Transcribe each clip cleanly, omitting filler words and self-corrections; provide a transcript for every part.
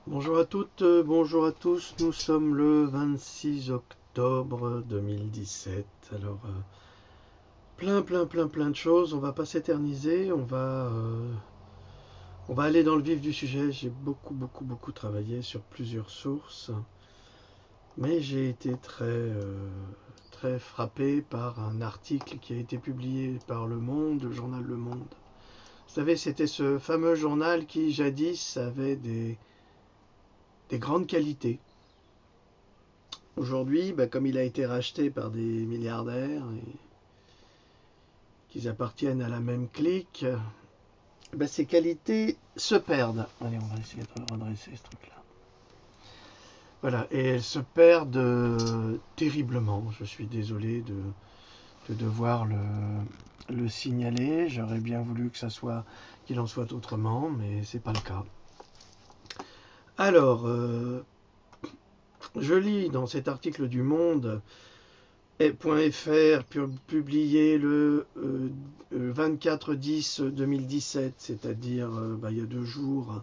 Bonjour à toutes, bonjour à tous. Nous sommes le 26 octobre 2017. Alors, plein de choses. On va pas s'éterniser. On va aller dans le vif du sujet. J'ai beaucoup travaillé sur plusieurs sources, mais j'ai été très frappé par un article qui a été publié par Le Monde, le journal Le Monde. Vous savez, c'était ce fameux journal qui jadis avait des grandes qualités. Aujourd'hui, comme il a été racheté par des milliardaires et qu'ils appartiennent à la même clique, ces qualités se perdent. Allez, on va essayer de redresser ce truc-là. Voilà, et elles se perdent terriblement. Je suis désolé de devoir le signaler. J'aurais bien voulu qu'il en soit autrement, mais c'est pas le cas. Alors, je lis dans cet article du Monde .fr publié le 24/10/2017, c'est-à-dire il y a 2 jours,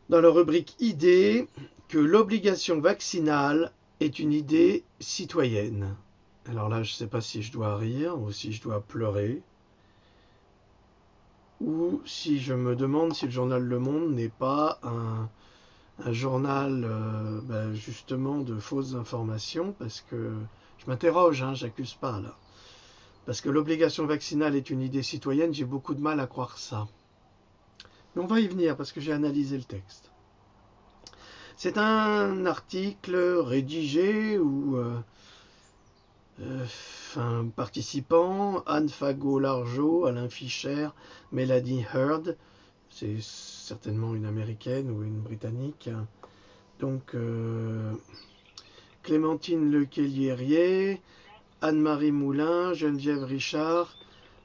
dans la rubrique idées, que l'obligation vaccinale est une idée citoyenne. Alors là, je ne sais pas si je dois rire ou si je dois pleurer, ou si je me demande si le journal Le Monde n'est pas un journal justement de fausses informations, parce que je m'interroge, j'accuse pas là. Parce que l'obligation vaccinale est une idée citoyenne, j'ai beaucoup de mal à croire ça. Mais on va y venir parce que j'ai analysé le texte. C'est un article rédigé où participants, Anne Fagot-Largeau, Alain Fischer, Melanie Heard, c'est certainement une américaine ou une britannique. Donc Clémentine Lequellierier, Anne-Marie Moulin, Geneviève Richard,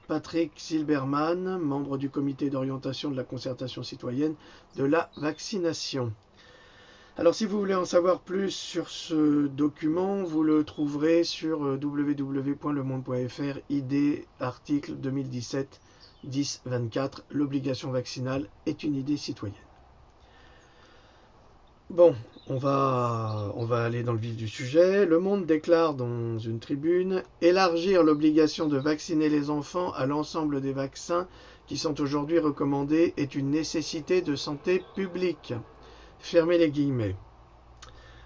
Patrick Silberman, membre du comité d'orientation de la concertation citoyenne de la vaccination. Alors si vous voulez en savoir plus sur ce document, vous le trouverez sur www.lemonde.fr, idée article 2017-10-24, l'obligation vaccinale est une idée citoyenne. Bon, on va aller dans le vif du sujet. Le Monde déclare dans une tribune « Élargir l'obligation de vacciner les enfants à l'ensemble des vaccins qui sont aujourd'hui recommandés est une nécessité de santé publique. » Fermez les guillemets.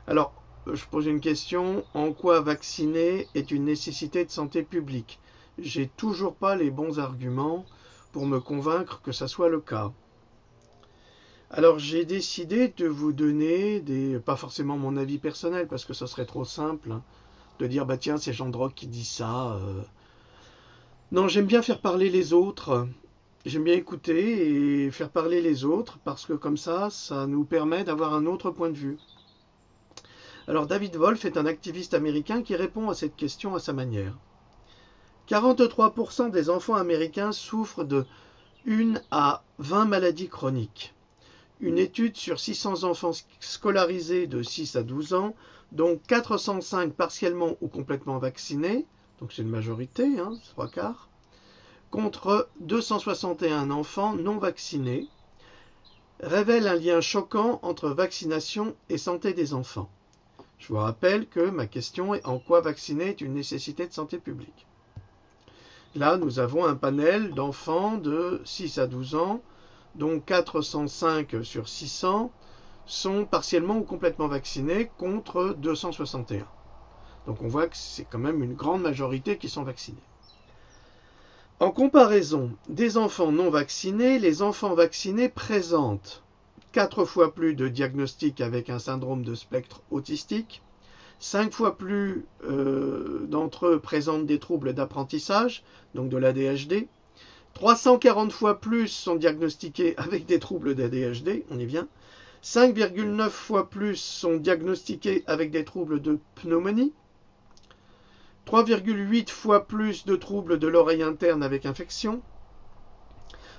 Alors, je pose une question. En quoi vacciner est une nécessité de santé publique? J'ai toujours pas les bons arguments pour me convaincre que ça soit le cas. Alors j'ai décidé de vous donner pas forcément mon avis personnel, parce que ça serait trop simple, de dire tiens, c'est Jean Droc qui dit ça. Non, j'aime bien faire parler les autres, j'aime bien écouter et faire parler les autres, parce que comme ça nous permet d'avoir un autre point de vue. Alors David Wolf est un activiste américain qui répond à cette question à sa manière. 43% des enfants américains souffrent de 1 à 20 maladies chroniques. Une étude sur 600 enfants scolarisés de 6 à 12 ans, dont 405 partiellement ou complètement vaccinés, donc c'est une majorité, 3/4, contre 261 enfants non vaccinés, révèle un lien choquant entre vaccination et santé des enfants. Je vous rappelle que ma question est en quoi vacciner est une nécessité de santé publique. Là, nous avons un panel d'enfants de 6 à 12 ans, dont 405 sur 600 sont partiellement ou complètement vaccinés contre 261. Donc on voit que c'est quand même une grande majorité qui sont vaccinés. En comparaison des enfants non vaccinés, les enfants vaccinés présentent 4 fois plus de diagnostics avec un syndrome de spectre autistique, 5 fois plus d'entre eux présentent des troubles d'apprentissage, donc de l'ADHD, 340 fois plus sont diagnostiqués avec des troubles d'ADHD, on y vient, 5,9 fois plus sont diagnostiqués avec des troubles de pneumonie, 3,8 fois plus de troubles de l'oreille interne avec infection,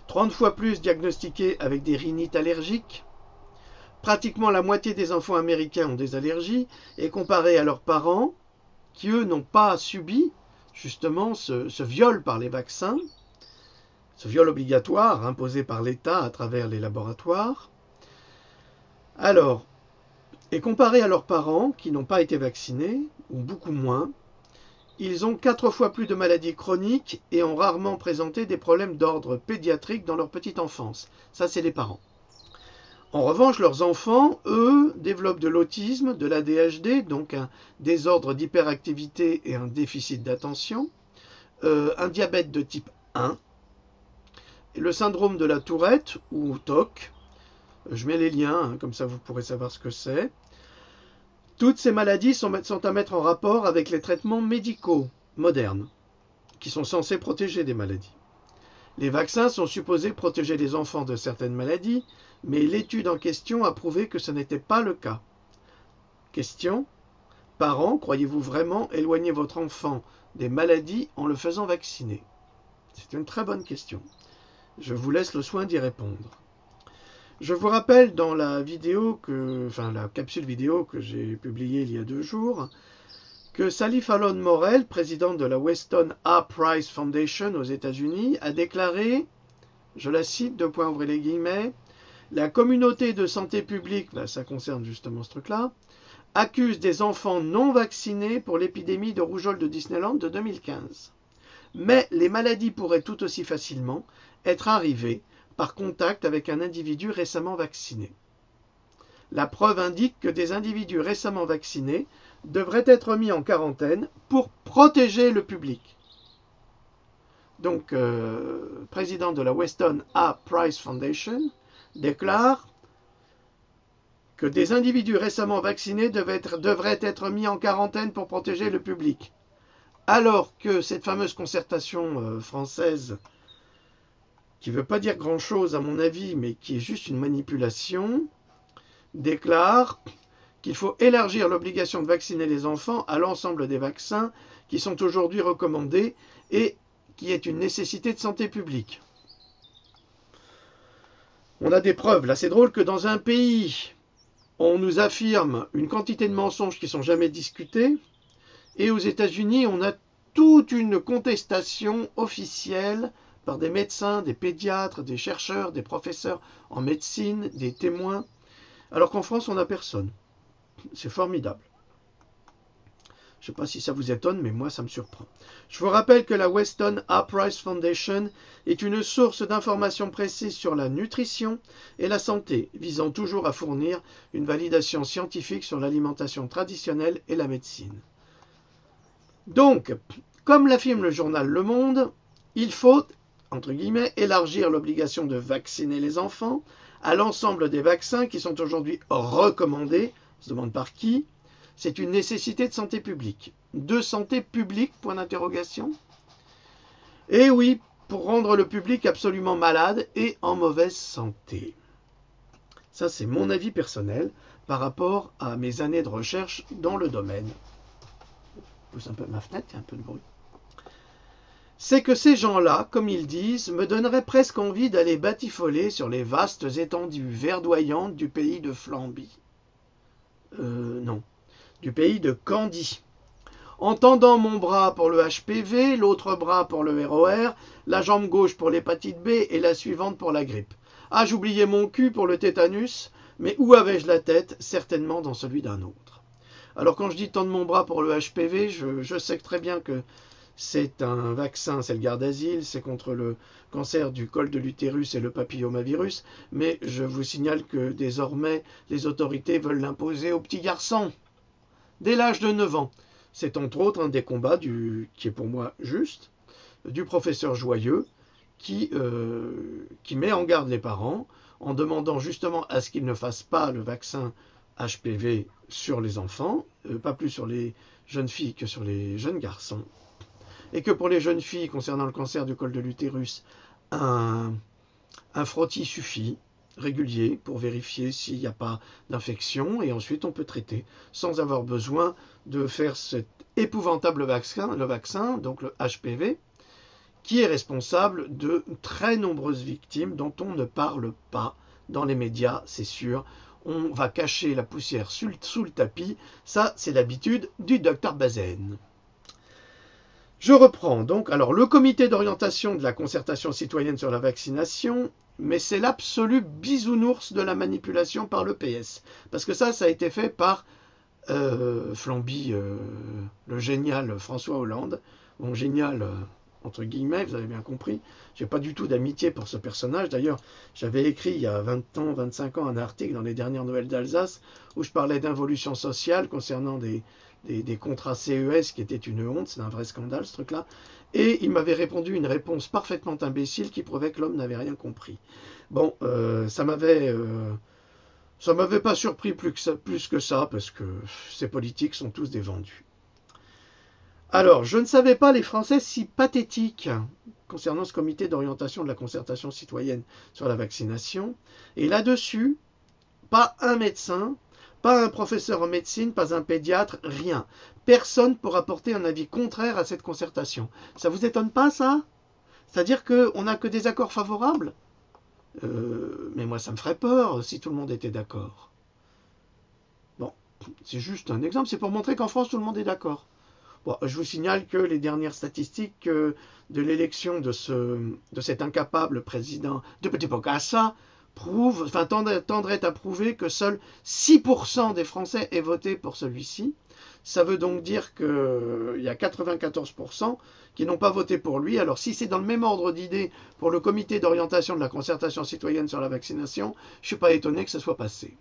30 fois plus diagnostiqués avec des rhinites allergiques. Pratiquement la moitié des enfants américains ont des allergies, et comparé à leurs parents, qui eux n'ont pas subi justement ce viol par les vaccins, ce viol obligatoire imposé par l'État à travers les laboratoires, Alors, et comparé à leurs parents qui n'ont pas été vaccinés, ou beaucoup moins, ils ont 4 fois plus de maladies chroniques et ont rarement présenté des problèmes d'ordre pédiatrique dans leur petite enfance. Ça, c'est les parents. En revanche, leurs enfants, eux, développent de l'autisme, de l'ADHD, donc un désordre d'hyperactivité et un déficit d'attention, un diabète de type 1, et le syndrome de la Tourette, ou TOC. Je mets les liens, hein, comme ça vous pourrez savoir ce que c'est. Toutes ces maladies sont à mettre en rapport avec les traitements médicaux modernes, qui sont censés protéger des maladies. Les vaccins sont supposés protéger les enfants de certaines maladies, mais l'étude en question a prouvé que ce n'était pas le cas. Question: parents, croyez-vous vraiment éloigner votre enfant des maladies en le faisant vacciner? C'est une très bonne question. Je vous laisse le soin d'y répondre. Je vous rappelle dans la capsule vidéo que j'ai publiée il y a 2 jours, que Sally Fallon Morell, présidente de la Weston A. Price Foundation aux États-Unis, a déclaré, je la cite, ouvrez les guillemets, la communauté de santé publique, là ça concerne justement ce truc-là, accuse des enfants non vaccinés pour l'épidémie de rougeole de Disneyland de 2015. Mais les maladies pourraient tout aussi facilement être arrivées par contact avec un individu récemment vacciné. La preuve indique que des individus récemment vaccinés devraient être mis en quarantaine pour protéger le public. Donc, président de la Weston A. Price Foundation déclare que des individus récemment vaccinés devraient être mis en quarantaine pour protéger le public. Alors que cette fameuse concertation française, qui ne veut pas dire grand-chose à mon avis, mais qui est juste une manipulation, déclare qu'il faut élargir l'obligation de vacciner les enfants à l'ensemble des vaccins qui sont aujourd'hui recommandés et qui est une nécessité de santé publique. On a des preuves. Là, c'est drôle que dans un pays, on nous affirme une quantité de mensonges qui ne sont jamais discutés, et aux États-Unis, on a toute une contestation officielle par des médecins, des pédiatres, des chercheurs, des professeurs en médecine, des témoins, alors qu'en France, on n'a personne. C'est formidable. Je ne sais pas si ça vous étonne, mais moi, ça me surprend. Je vous rappelle que la Weston A. Price Foundation est une source d'informations précises sur la nutrition et la santé, visant toujours à fournir une validation scientifique sur l'alimentation traditionnelle et la médecine. Donc, comme l'affirme le journal Le Monde, il faut, entre guillemets, élargir l'obligation de vacciner les enfants à l'ensemble des vaccins qui sont aujourd'hui recommandés. On se demande par qui. C'est une nécessité de santé publique. De santé publique, point d'interrogation. Et oui, pour rendre le public absolument malade et en mauvaise santé. Ça, c'est mon avis personnel par rapport à mes années de recherche dans le domaine. Je pousse un peu ma fenêtre, il y a un peu de bruit. C'est que ces gens-là, comme ils disent, me donneraient presque envie d'aller batifoler sur les vastes étendues verdoyantes du pays de Flambie. Non, du pays de Candie. En tendant mon bras pour le HPV, l'autre bras pour le ROR, la jambe gauche pour l'hépatite B et la suivante pour la grippe. Ah, j'oubliais mon cul pour le tétanus, mais où avais-je la tête? Certainement dans celui d'un autre. Alors quand je dis tendre mon bras pour le HPV, je sais très bien que c'est un vaccin, c'est le Gardasil, c'est contre le cancer du col de l'utérus et le papillomavirus, mais je vous signale que désormais, les autorités veulent l'imposer aux petits garçons, dès l'âge de 9 ans. C'est entre autres un des combats, qui est pour moi juste, du professeur Joyeux, qui met en garde les parents en demandant justement à ce qu'ils ne fassent pas le vaccin HPV sur les enfants, pas plus sur les jeunes filles que sur les jeunes garçons. Et que pour les jeunes filles, concernant le cancer du col de l'utérus, un frottis suffit, régulier, pour vérifier s'il n'y a pas d'infection, et ensuite on peut traiter, sans avoir besoin de faire cet épouvantable vaccin, le vaccin, donc le HPV, qui est responsable de très nombreuses victimes dont on ne parle pas dans les médias, c'est sûr. On va cacher la poussière sous le tapis, ça c'est l'habitude du docteur Bazaine. Je reprends donc. Alors, le comité d'orientation de la concertation citoyenne sur la vaccination, mais c'est l'absolu bisounours de la manipulation par le PS. Parce que ça a été fait par Flamby, le génial François Hollande. Bon, génial, entre guillemets, vous avez bien compris. J'ai pas du tout d'amitié pour ce personnage. D'ailleurs, j'avais écrit il y a 20 ans, 25 ans, un article dans les dernières nouvelles d'Alsace où je parlais d'involution sociale concernant des contrats CES qui étaient une honte. C'est un vrai scandale, ce truc-là. Et il m'avait répondu une réponse parfaitement imbécile qui prouvait que l'homme n'avait rien compris. Bon, ça m'avait pas surpris plus que ça, parce que ces politiques sont tous des vendus. Alors, je ne savais pas les Français si pathétiques concernant ce comité d'orientation de la concertation citoyenne sur la vaccination. Et là-dessus, pas un médecin, pas un professeur en médecine, pas un pédiatre, rien. Personne pour apporter un avis contraire à cette concertation. Ça vous étonne pas, ça? C'est-à-dire qu'on n'a que des accords favorables? Mais moi, ça me ferait peur si tout le monde était d'accord. Bon, c'est juste un exemple, c'est pour montrer qu'en France, tout le monde est d'accord. Bon, je vous signale que les dernières statistiques de l'élection de cet incapable président de Petit Bokassa tendraient à prouver que seuls 6% des Français aient voté pour celui-ci. Ça veut donc dire qu'il y a 94% qui n'ont pas voté pour lui. Alors si c'est dans le même ordre d'idées pour le comité d'orientation de la concertation citoyenne sur la vaccination, je ne suis pas étonné que ça soit passé.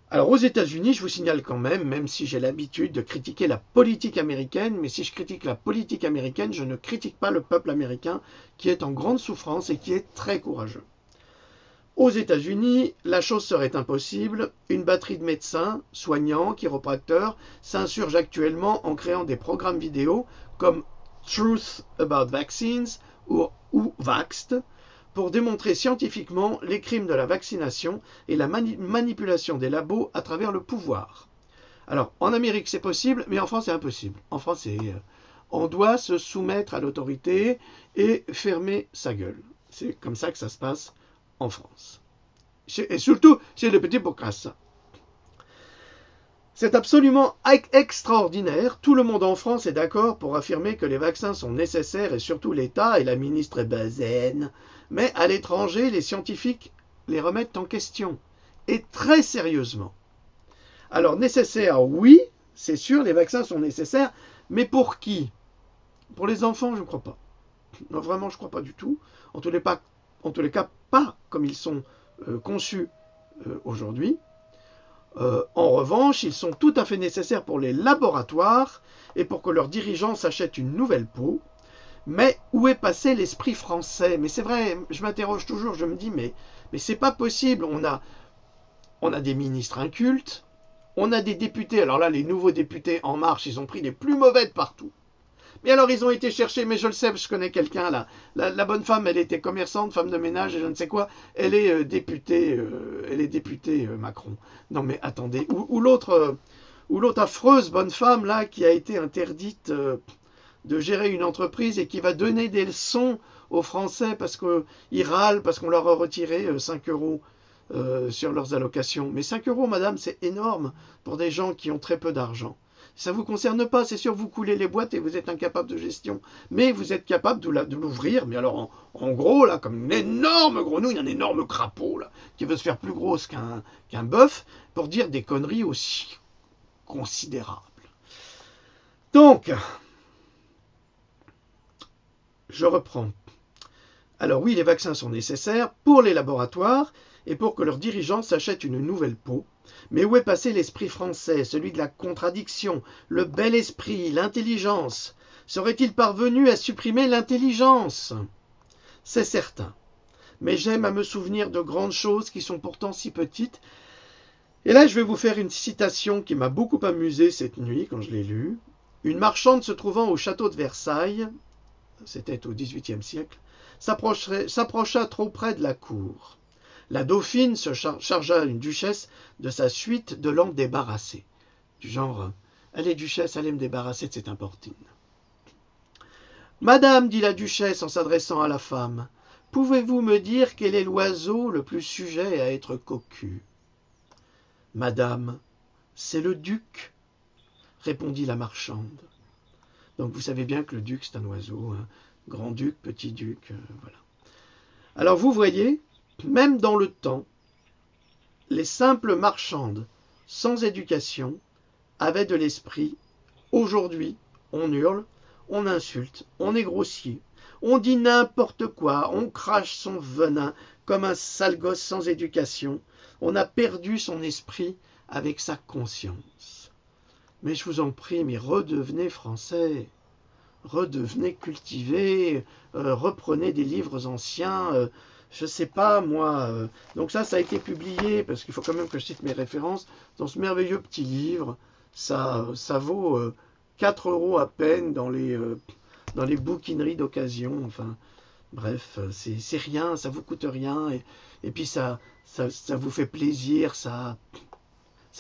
Alors aux États-Unis, je vous signale quand même si j'ai l'habitude de critiquer la politique américaine, mais si je critique la politique américaine, je ne critique pas le peuple américain qui est en grande souffrance et qui est très courageux. Aux États-Unis, la chose serait impossible. Une batterie de médecins, soignants, chiropracteurs s'insurge actuellement en créant des programmes vidéo comme Truth About Vaccines ou Vaxxed, pour démontrer scientifiquement les crimes de la vaccination et la manipulation des labos à travers le pouvoir. Alors, en Amérique, c'est possible, mais en France, c'est impossible. En France, on doit se soumettre à l'autorité et fermer sa gueule. C'est comme ça que ça se passe en France. Et surtout, chez le Petit Bokassa. C'est absolument extraordinaire. Tout le monde en France est d'accord pour affirmer que les vaccins sont nécessaires, et surtout l'État et la ministre Bazaine. Mais à l'étranger, les scientifiques les remettent en question. Et très sérieusement. Alors nécessaire, oui, c'est sûr, les vaccins sont nécessaires. Mais pour qui? Pour les enfants, je ne crois pas. Non, vraiment, je ne crois pas du tout. En tous les cas, pas comme ils sont conçus aujourd'hui. En revanche, ils sont tout à fait nécessaires pour les laboratoires et pour que leurs dirigeants s'achètent une nouvelle peau. Mais où est passé l'esprit français? Mais c'est vrai, je m'interroge toujours, je me dis, mais c'est pas possible. On a des ministres incultes, on a des députés. Alors là, les nouveaux députés En Marche, ils ont pris les plus mauvais de partout. Mais alors, ils ont été chercher, mais je le sais, je connais quelqu'un là. La bonne femme, elle était commerçante, femme de ménage, et je ne sais quoi. Elle est députée Macron. Non, mais attendez. Ou l'autre affreuse bonne femme là, qui a été interdite de gérer une entreprise et qui va donner des leçons aux Français parce qu'ils râlent, parce qu'on leur a retiré 5 euros sur leurs allocations. Mais 5 euros, madame, c'est énorme pour des gens qui ont très peu d'argent. Ça ne vous concerne pas, c'est sûr, vous coulez les boîtes et vous êtes incapable de gestion. Mais vous êtes capable de l'ouvrir, mais alors en gros, là, comme une énorme grenouille, un énorme crapaud, là, qui veut se faire plus grosse qu'un bœuf, pour dire des conneries aussi considérables. Donc, je reprends. Alors oui, les vaccins sont nécessaires pour les laboratoires et pour que leurs dirigeants s'achètent une nouvelle peau. Mais où est passé l'esprit français, celui de la contradiction, le bel esprit, l'intelligence? Serait-il parvenu à supprimer l'intelligence? C'est certain. Mais j'aime à me souvenir de grandes choses qui sont pourtant si petites. Et là, je vais vous faire une citation qui m'a beaucoup amusé cette nuit quand je l'ai lue. Une marchande se trouvant au château de Versailles, c'était au XVIIIe siècle, s'approcha trop près de la cour. La dauphine se chargea une duchesse de sa suite de l'en débarrasser. Du genre, allez duchesse, allez me débarrasser de cette importune. Madame, dit la duchesse en s'adressant à la femme, pouvez-vous me dire quel est l'oiseau le plus sujet à être cocu? Madame, c'est le duc, répondit la marchande. Donc vous savez bien que le duc, c'est un oiseau, hein. Grand-duc, petit-duc, voilà. Alors vous voyez, même dans le temps, les simples marchandes sans éducation avaient de l'esprit. Aujourd'hui, on hurle, on insulte, on est grossier, on dit n'importe quoi, on crache son venin comme un sale gosse sans éducation. On a perdu son esprit avec sa conscience. Mais je vous en prie, mais redevenez français, redevenez cultivés, reprenez des livres anciens, je sais pas moi. Donc ça a été publié, parce qu'il faut quand même que je cite mes références, dans ce merveilleux petit livre. Ça vaut 4 € à peine dans les bouquineries d'occasion. Enfin, bref, c'est rien, ça vous coûte rien. Et puis ça vous fait plaisir, ça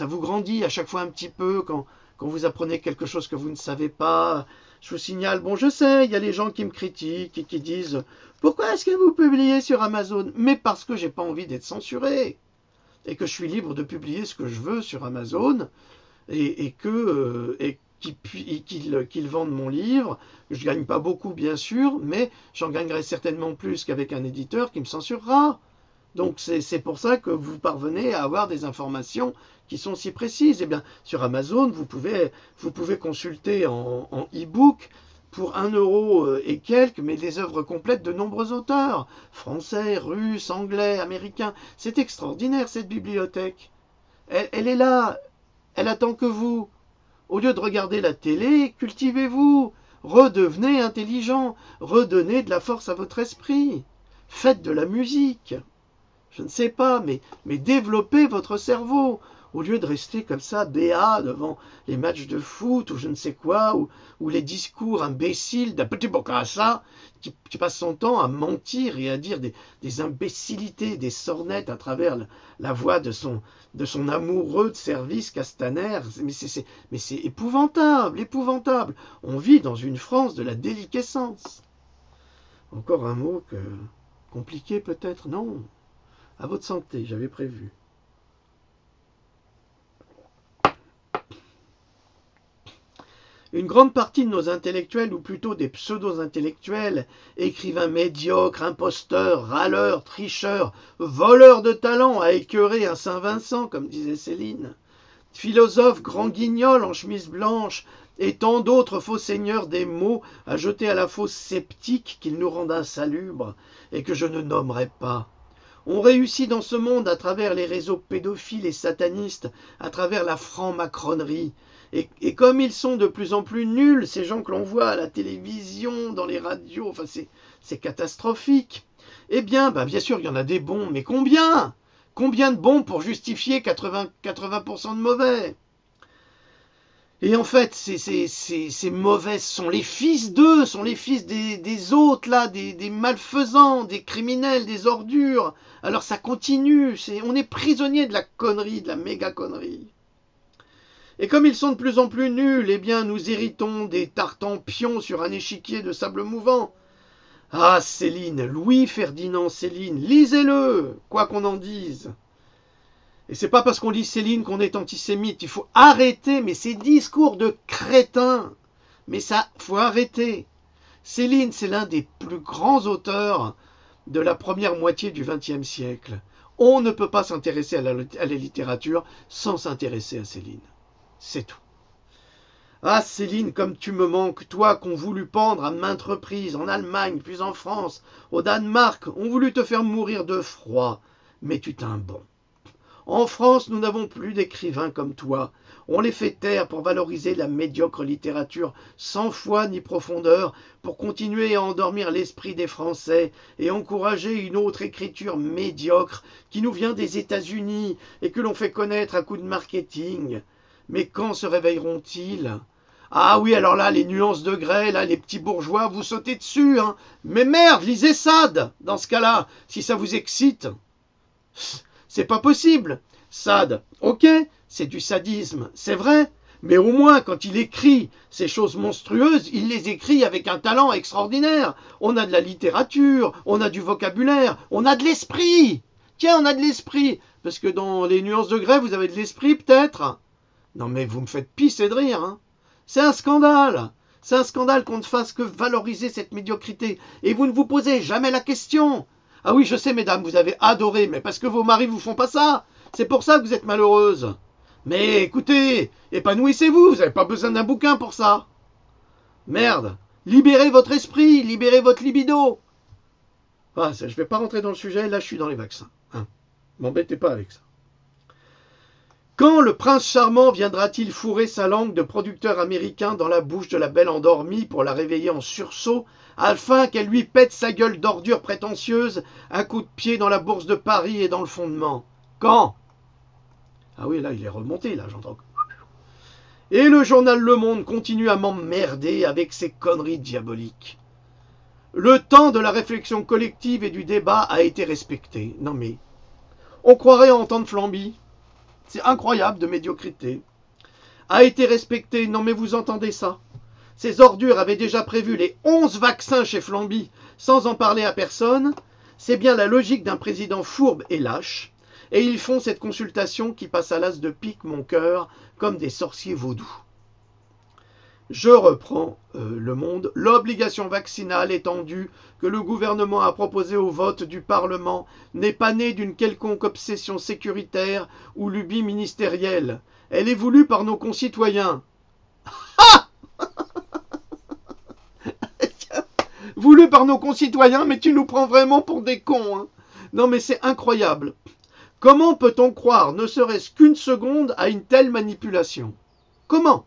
vous grandit à chaque fois un petit peu quand vous apprenez quelque chose que vous ne savez pas. Je vous signale, bon je sais, il y a les gens qui me critiquent et qui disent « Pourquoi est-ce que vous publiez sur Amazon ?» Mais parce que j'ai pas envie d'être censuré. Et que je suis libre de publier ce que je veux sur Amazon. Et qu'ils vendent mon livre. Je gagne pas beaucoup bien sûr, mais j'en gagnerai certainement plus qu'avec un éditeur qui me censurera. Donc c'est pour ça que vous parvenez à avoir des informations qui sont si précises. Eh bien, sur Amazon, vous pouvez consulter en e-book pour 1 € et quelques, mais des œuvres complètes de nombreux auteurs, français, russes, anglais, américains. C'est extraordinaire cette bibliothèque. Elle est là, elle attend que vous. Au lieu de regarder la télé, cultivez-vous, redevenez intelligent, redonnez de la force à votre esprit, faites de la musique. Je ne sais pas, mais développez votre cerveau, au lieu de rester comme ça, béat, devant les matchs de foot, ou je ne sais quoi, ou les discours imbéciles d'un petit bocassa, qui passe son temps à mentir et à dire des imbécilités, des sornettes à travers la voix de son amoureux de service Castaner. Mais c'est épouvantable, épouvantable. On vit dans une France de la déliquescence. Encore un mot compliqué peut-être, non. À votre santé, j'avais prévu. Une grande partie de nos intellectuels, ou plutôt des pseudo-intellectuels, écrivains médiocres, imposteurs, râleurs, tricheurs, voleurs de talent à écœurer un Saint-Vincent, comme disait Céline, philosophes grands guignols en chemise blanche, et tant d'autres faux seigneurs des mots à jeter à la fosse sceptique qu'ils nous rendent insalubres, et que je ne nommerai pas. On réussit dans ce monde à travers les réseaux pédophiles et satanistes, à travers la franc-macronnerie. Et comme ils sont de plus en plus nuls, ces gens que l'on voit à la télévision, dans les radios, enfin c'est catastrophique. Eh bien, bien sûr, il y en a des bons, mais combien ? Combien de bons pour justifier 80% de mauvais ? Et en fait, ces mauvais sont les fils d'eux, sont les fils des autres, là, des malfaisants, des criminels, des ordures. Alors ça continue, on est prisonnier de la connerie, de la méga connerie. Et comme ils sont de plus en plus nuls, eh bien nous héritons des tartans pions sur un échiquier de sable mouvant. Ah Céline, Louis-Ferdinand Céline, lisez-le, quoi qu'on en dise. Et c'est pas parce qu'on lit Céline qu'on est antisémite. Il faut arrêter, mais ces discours de crétins. Mais ça, faut arrêter. Céline, c'est l'un des plus grands auteurs de la première moitié du XXe siècle. On ne peut pas s'intéresser à la littérature sans s'intéresser à Céline. C'est tout. Ah Céline, comme tu me manques, toi qu'on voulut pendre à maintes reprises, en Allemagne, puis en France, au Danemark, on voulut te faire mourir de froid, mais tu tins bon. En France, nous n'avons plus d'écrivains comme toi. On les fait taire pour valoriser la médiocre littérature sans foi ni profondeur, pour continuer à endormir l'esprit des Français et encourager une autre écriture médiocre qui nous vient des États-Unis et que l'on fait connaître à coups de marketing. Mais quand se réveilleront-ils ? Ah oui, alors là, les nuances de grès, là, les petits bourgeois, vous sautez dessus, hein. Mais merde, lisez Sade, dans ce cas-là, si ça vous excite. C'est pas possible. Sade, ok, c'est du sadisme, c'est vrai, mais au moins quand il écrit ces choses monstrueuses, il les écrit avec un talent extraordinaire. On a de la littérature, on a du vocabulaire, on a de l'esprit. Tiens, on a de l'esprit, parce que dans les nuances de grès, vous avez de l'esprit peut-être. Non mais vous me faites pisser de rire, hein. C'est un scandale. C'est un scandale qu'on ne fasse que valoriser cette médiocrité. Et vous ne vous posez jamais la question. Ah oui, je sais, mesdames, vous avez adoré, mais parce que vos maris vous font pas ça. C'est pour ça que vous êtes malheureuses. Mais écoutez, épanouissez-vous, vous n'avez pas besoin d'un bouquin pour ça. Merde, libérez votre esprit, libérez votre libido. Ah, je ne vais pas rentrer dans le sujet, là je suis dans les vaccins. M'embêtez pas avec ça. Quand le prince charmant viendra-t-il fourrer sa langue de producteur américain dans la bouche de la belle endormie pour la réveiller en sursaut, afin qu'elle lui pète sa gueule d'ordure prétentieuse, un coup de pied dans la bourse de Paris et dans le fondement? Quand? Ah oui, là il est remonté, là j'entends. Et le journal Le Monde continue à m'emmerder avec ses conneries diaboliques. Le temps de la réflexion collective et du débat a été respecté. Non mais, on croirait entendre Flamby. C'est incroyable de médiocrité. A été respecté. Non mais vous entendez ça? Ces ordures avaient déjà prévu les 11 vaccins chez Flamby sans en parler à personne. C'est bien la logique d'un président fourbe et lâche. Et ils font cette consultation qui passe à l'as de pique mon cœur comme des sorciers vaudous. Je reprends Le Monde. L'obligation vaccinale étendue que le gouvernement a proposée au vote du Parlement n'est pas née d'une quelconque obsession sécuritaire ou lubie ministérielle. Elle est voulue par nos concitoyens. Ah! Voulue par nos concitoyens, mais tu nous prends vraiment pour des cons. Hein. Non mais c'est incroyable. Comment peut-on croire, ne serait-ce qu'une seconde, à une telle manipulation? Comment?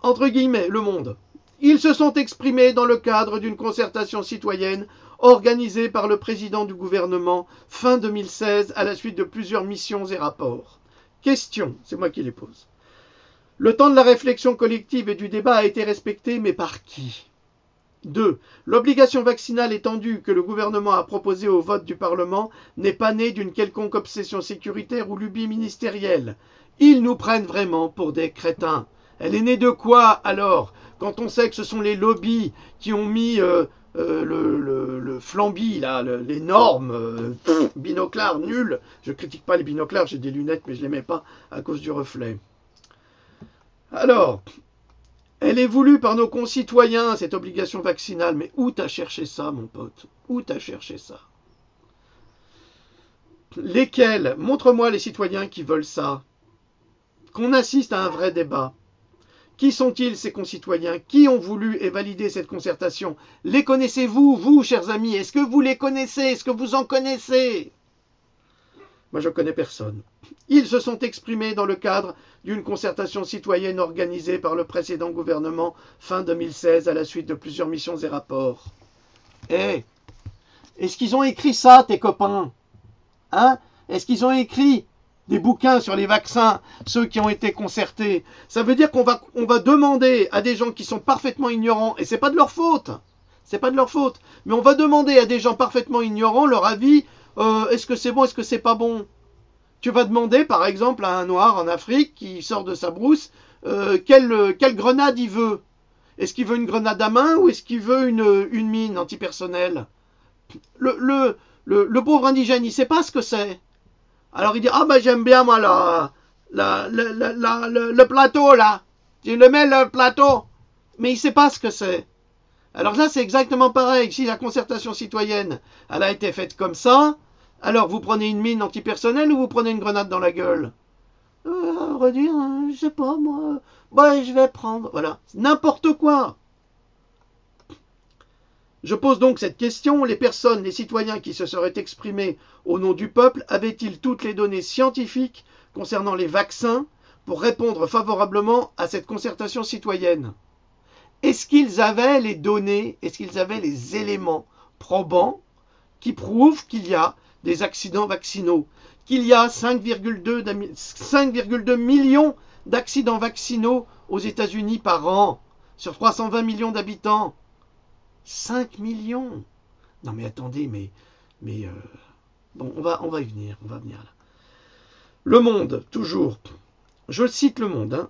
Entre guillemets, Le Monde. Ils se sont exprimés dans le cadre d'une concertation citoyenne organisée par le président du gouvernement fin 2016 à la suite de plusieurs missions et rapports. Question, c'est moi qui les pose. Le temps de la réflexion collective et du débat a été respecté, mais par qui? 2. L'obligation vaccinale étendue que le gouvernement a proposée au vote du Parlement n'est pas née d'une quelconque obsession sécuritaire ou lubie ministérielle. Ils nous prennent vraiment pour des crétins. Elle est née de quoi alors? Quand on sait que ce sont les lobbies qui ont mis le Flamby, là, les normes, binoclars nuls. Je critique pas les binoclars, j'ai des lunettes mais je les mets pas à cause du reflet. Alors, elle est voulue par nos concitoyens, cette obligation vaccinale. Mais où t'as cherché ça, mon pote? Où t'as cherché ça? Lesquels? Montre-moi les citoyens qui veulent ça. Qu'on assiste à un vrai débat. Qui sont-ils, ces concitoyens? Qui ont voulu et validé cette concertation? Les connaissez-vous, vous, chers amis? Est-ce que vous les connaissez? Est-ce que vous en connaissez? Moi, je ne connais personne. Ils se sont exprimés dans le cadre d'une concertation citoyenne organisée par le précédent gouvernement fin 2016 à la suite de plusieurs missions et rapports. Eh, est-ce qu'ils ont écrit ça, tes copains? Hein? Est-ce qu'ils ont écrit des bouquins sur les vaccins, ceux qui ont été concertés? Ça veut dire qu'on va demander à des gens qui sont parfaitement ignorants, et c'est pas de leur faute, c'est pas de leur faute, mais on va demander à des gens parfaitement ignorants leur avis, est-ce que c'est bon, est-ce que c'est pas bon? Tu vas demander par exemple à un noir en Afrique qui sort de sa brousse, quelle grenade il veut? Est-ce qu'il veut une grenade à main ou est-ce qu'il veut une mine antipersonnelle? Le pauvre indigène, il sait pas ce que c'est. Alors il dit, ah ben j'aime bien moi le plateau là. Tu le mets le plateau. Mais il sait pas ce que c'est. Alors là c'est exactement pareil. Si la concertation citoyenne, elle a été faite comme ça, alors vous prenez une mine antipersonnelle ou vous prenez une grenade dans la gueule? Redire, je sais pas moi. Bah je vais prendre. Voilà. N'importe quoi. Je pose donc cette question, les personnes, les citoyens qui se seraient exprimés au nom du peuple, avaient-ils toutes les données scientifiques concernant les vaccins pour répondre favorablement à cette concertation citoyenne? Est-ce qu'ils avaient les données, est-ce qu'ils avaient les éléments probants qui prouvent qu'il y a des accidents vaccinaux, qu'il y a 5,2 millions d'accidents vaccinaux aux États-Unis par an, sur 320 millions d'habitants? 5 millions. Non mais attendez, bon, on va y venir, on va venir là. Le Monde, toujours. Je cite Le Monde, hein.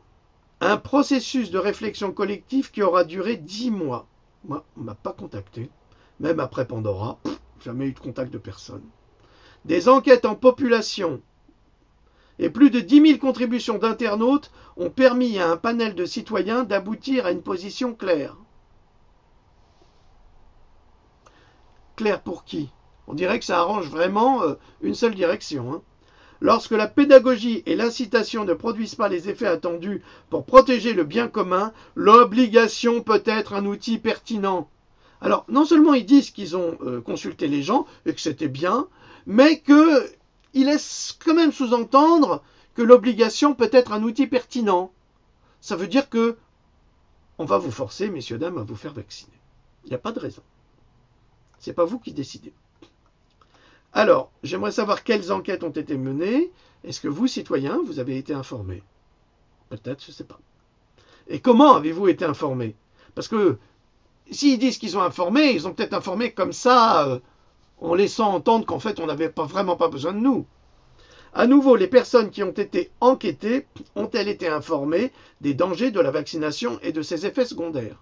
Un processus de réflexion collective qui aura duré 10 mois. Moi, on m'a pas contacté. Même après Pandora, jamais eu de contact de personne. Des enquêtes en population Et plus de 10 000 contributions d'internautes ont permis à un panel de citoyens d'aboutir à une position claire. Claire pour qui? On dirait que ça arrange vraiment une seule direction. Lorsque la pédagogie et l'incitation ne produisent pas les effets attendus pour protéger le bien commun, l'obligation peut être un outil pertinent. Alors, non seulement ils disent qu'ils ont consulté les gens et que c'était bien, mais qu'ils laissent quand même sous-entendre que l'obligation peut être un outil pertinent. Ça veut dire que on va vous forcer, messieurs, dames, à vous faire vacciner. Il n'y a pas de raison. Ce n'est pas vous qui décidez. Alors, j'aimerais savoir quelles enquêtes ont été menées. Est-ce que vous, citoyens, vous avez été informés? Peut-être, je ne sais pas. Et comment avez-vous été informés? Parce que s'ils disent qu'ils ont informé, ils ont peut-être informé comme ça, en laissant entendre qu'en fait, on n'avait vraiment pas besoin de nous. À nouveau, les personnes qui ont été enquêtées ont-elles été informées des dangers de la vaccination et de ses effets secondaires?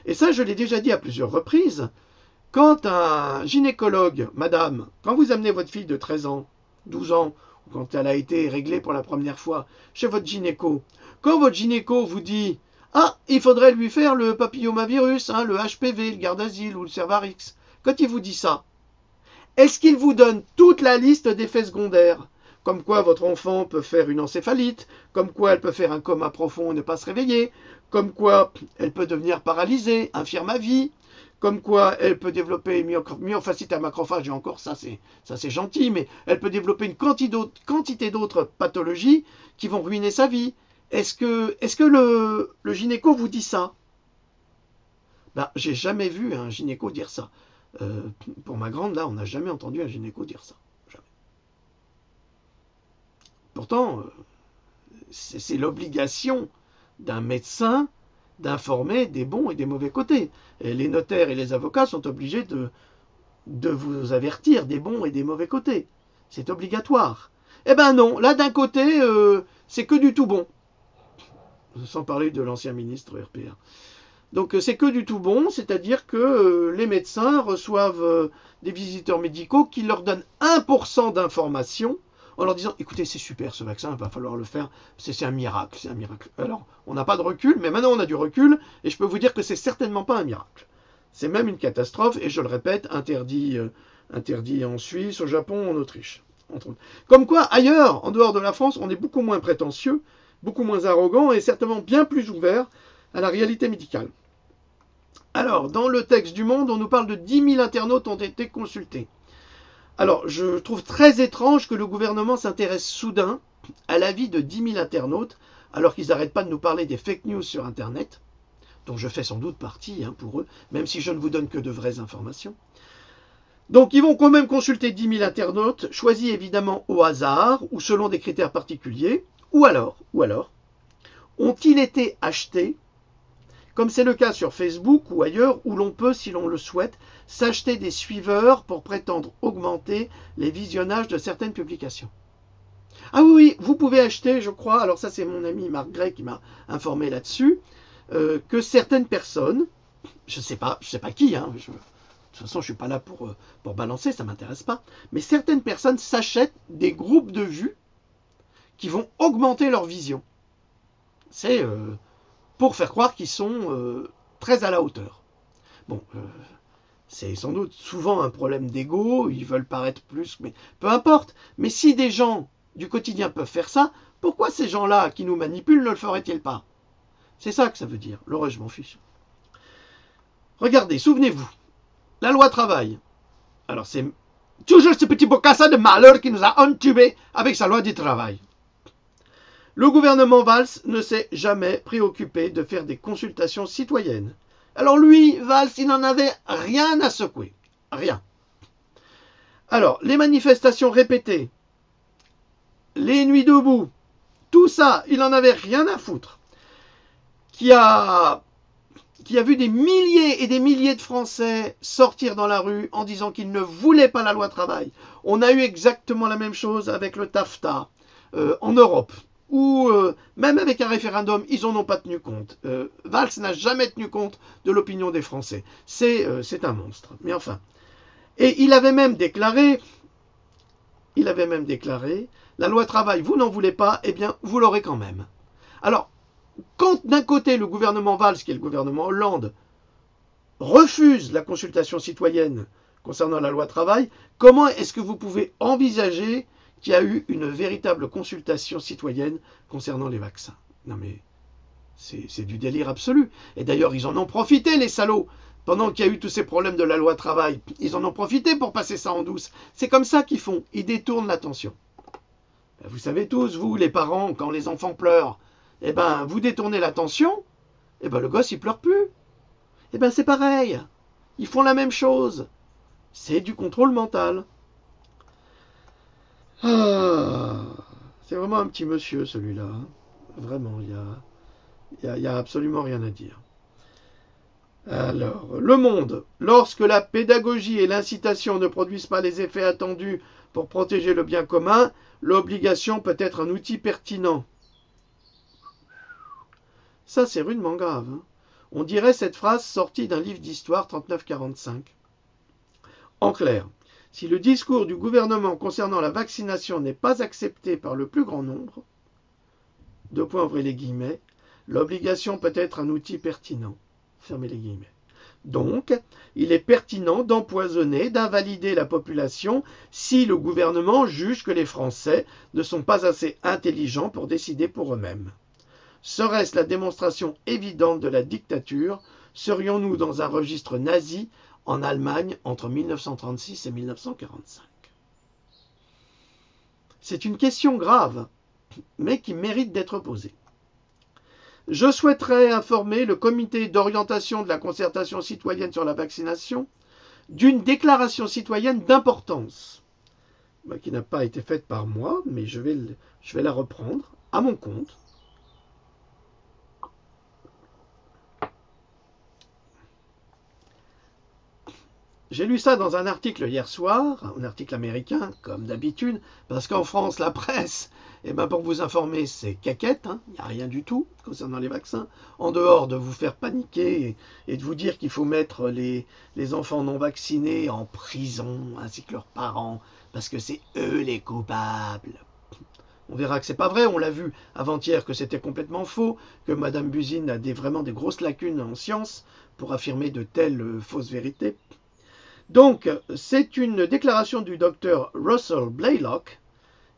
Et ça, je l'ai déjà dit à plusieurs reprises. Quand un gynécologue, madame, quand vous amenez votre fille de 13 ans, 12 ans, ou quand elle a été réglée pour la première fois chez votre gynéco, quand votre gynéco vous dit « Ah, il faudrait lui faire le papillomavirus, le HPV, le Gardasil ou le Cervarix », quand il vous dit ça, est-ce qu'il vous donne toute la liste d'effets secondaires? Comme quoi votre enfant peut faire une encéphalite, comme quoi elle peut faire un coma profond et ne pas se réveiller, comme quoi elle peut devenir paralysée, infirme à vie, comme quoi elle peut développer myofascite à macrophage, et encore ça c'est gentil, mais elle peut développer une quantité d'autres pathologies qui vont ruiner sa vie. Est-ce que le gynéco vous dit ça? Ben, j'ai jamais vu un gynéco dire ça. Pour ma grande, là, on n'a jamais entendu un gynéco dire ça. Jamais. Pourtant, c'est l'obligation d'un médecin d'informer des bons et des mauvais côtés. Et les notaires et les avocats sont obligés de vous avertir des bons et des mauvais côtés. C'est obligatoire. Eh ben non, là d'un côté, c'est que du tout bon. Sans parler de l'ancien ministre RPR. Donc c'est que du tout bon, c'est-à-dire que les médecins reçoivent des visiteurs médicaux qui leur donnent 1% d'informations en leur disant « Écoutez, c'est super ce vaccin, il va falloir le faire, c'est un miracle, c'est un miracle. » Alors, on n'a pas de recul, mais maintenant on a du recul, et je peux vous dire que c'est certainement pas un miracle. C'est même une catastrophe, et je le répète, interdit en Suisse, au Japon, en Autriche. Entre autres. Comme quoi, ailleurs, en dehors de la France, on est beaucoup moins prétentieux, beaucoup moins arrogant, et certainement bien plus ouvert à la réalité médicale. Alors, dans le texte du Monde, on nous parle de 10 000 internautes ont été consultés. Alors, je trouve très étrange que le gouvernement s'intéresse soudain à l'avis de 10 000 internautes, alors qu'ils n'arrêtent pas de nous parler des fake news sur Internet, dont je fais sans doute partie pour eux, même si je ne vous donne que de vraies informations. Donc, ils vont quand même consulter 10 000 internautes, choisis évidemment au hasard, ou selon des critères particuliers, ou alors, ont-ils été achetés, comme c'est le cas sur Facebook ou ailleurs, où l'on peut, si l'on le souhaite, s'acheter des suiveurs pour prétendre augmenter les visionnages de certaines publications. Ah oui, vous pouvez acheter, je crois, alors ça c'est mon ami Marc Gray qui m'a informé là-dessus, que certaines personnes, je sais pas qui, de toute façon je suis pas là pour balancer, ça m'intéresse pas, mais certaines personnes s'achètent des groupes de vues qui vont augmenter leur vision. C'est pour faire croire qu'ils sont très à la hauteur. Bon, c'est sans doute souvent un problème d'ego, ils veulent paraître plus, mais peu importe. Mais si des gens du quotidien peuvent faire ça, pourquoi ces gens-là qui nous manipulent ne le feraient-ils pas? C'est ça que ça veut dire, le je m'en fiche. Regardez, souvenez-vous, la loi travail. Alors c'est toujours ce petit bocassa de malheur qui nous a entubés avec sa loi du travail. Le gouvernement Valls ne s'est jamais préoccupé de faire des consultations citoyennes. Alors lui, Valls, il n'en avait rien à secouer. Rien. Alors, les manifestations répétées, les nuits debout, tout ça, il n'en avait rien à foutre. Qui a vu des milliers et des milliers de Français sortir dans la rue en disant qu'ils ne voulaient pas la loi travail. On a eu exactement la même chose avec le TAFTA en Europe. Ou même avec un référendum, ils n'en ont pas tenu compte. Valls n'a jamais tenu compte de l'opinion des Français. C'est un monstre. Mais enfin. Et il avait même déclaré, il avait même déclaré, la loi travail, vous n'en voulez pas, eh bien, vous l'aurez quand même. Alors, quand d'un côté le gouvernement Valls, qui est le gouvernement Hollande, refuse la consultation citoyenne concernant la loi travail, comment est-ce que vous pouvez envisager qu'il y a eu une véritable consultation citoyenne concernant les vaccins? Non mais, c'est du délire absolu. Et d'ailleurs, ils en ont profité, les salauds. Pendant qu'il y a eu tous ces problèmes de la loi travail, ils en ont profité pour passer ça en douce. C'est comme ça qu'ils font. Ils détournent l'attention. Vous savez tous, vous, les parents, quand les enfants pleurent, eh ben, vous détournez l'attention, eh ben, le gosse, il pleure plus. Eh ben, c'est pareil. Ils font la même chose. C'est du contrôle mental. Ah, c'est vraiment un petit monsieur, celui-là. Vraiment, il y a absolument rien à dire. Alors, Le Monde. Lorsque la pédagogie et l'incitation ne produisent pas les effets attendus pour protéger le bien commun, l'obligation peut être un outil pertinent. Ça, c'est rudement grave. Hein. On dirait cette phrase sortie d'un livre d'histoire 39-45. En clair, si le discours du gouvernement concernant la vaccination n'est pas accepté par le plus grand nombre, deux points ouvrez les guillemets, l'obligation peut être un outil pertinent. Fermez les guillemets. Donc, il est pertinent d'empoisonner, d'invalider la population si le gouvernement juge que les Français ne sont pas assez intelligents pour décider pour eux-mêmes. Serait-ce la démonstration évidente de la dictature? Serions-nous dans un registre nazi en Allemagne entre 1936 et 1945? C'est une question grave, mais qui mérite d'être posée. Je souhaiterais informer le comité d'orientation de la concertation citoyenne sur la vaccination d'une déclaration citoyenne d'importance, qui n'a pas été faite par moi, mais je vais la reprendre à mon compte. J'ai lu ça dans un article hier soir, un article américain, comme d'habitude, parce qu'en France, la presse, pour vous informer, c'est caquette, il n'y a rien du tout concernant les vaccins, en dehors de vous faire paniquer et de vous dire qu'il faut mettre les enfants non vaccinés en prison, ainsi que leurs parents, parce que c'est eux les coupables. On verra que c'est pas vrai, on l'a vu avant-hier que c'était complètement faux, que Madame Buzyn a vraiment des grosses lacunes en science pour affirmer de telles fausses vérités. Donc, c'est une déclaration du docteur Russell Blaylock.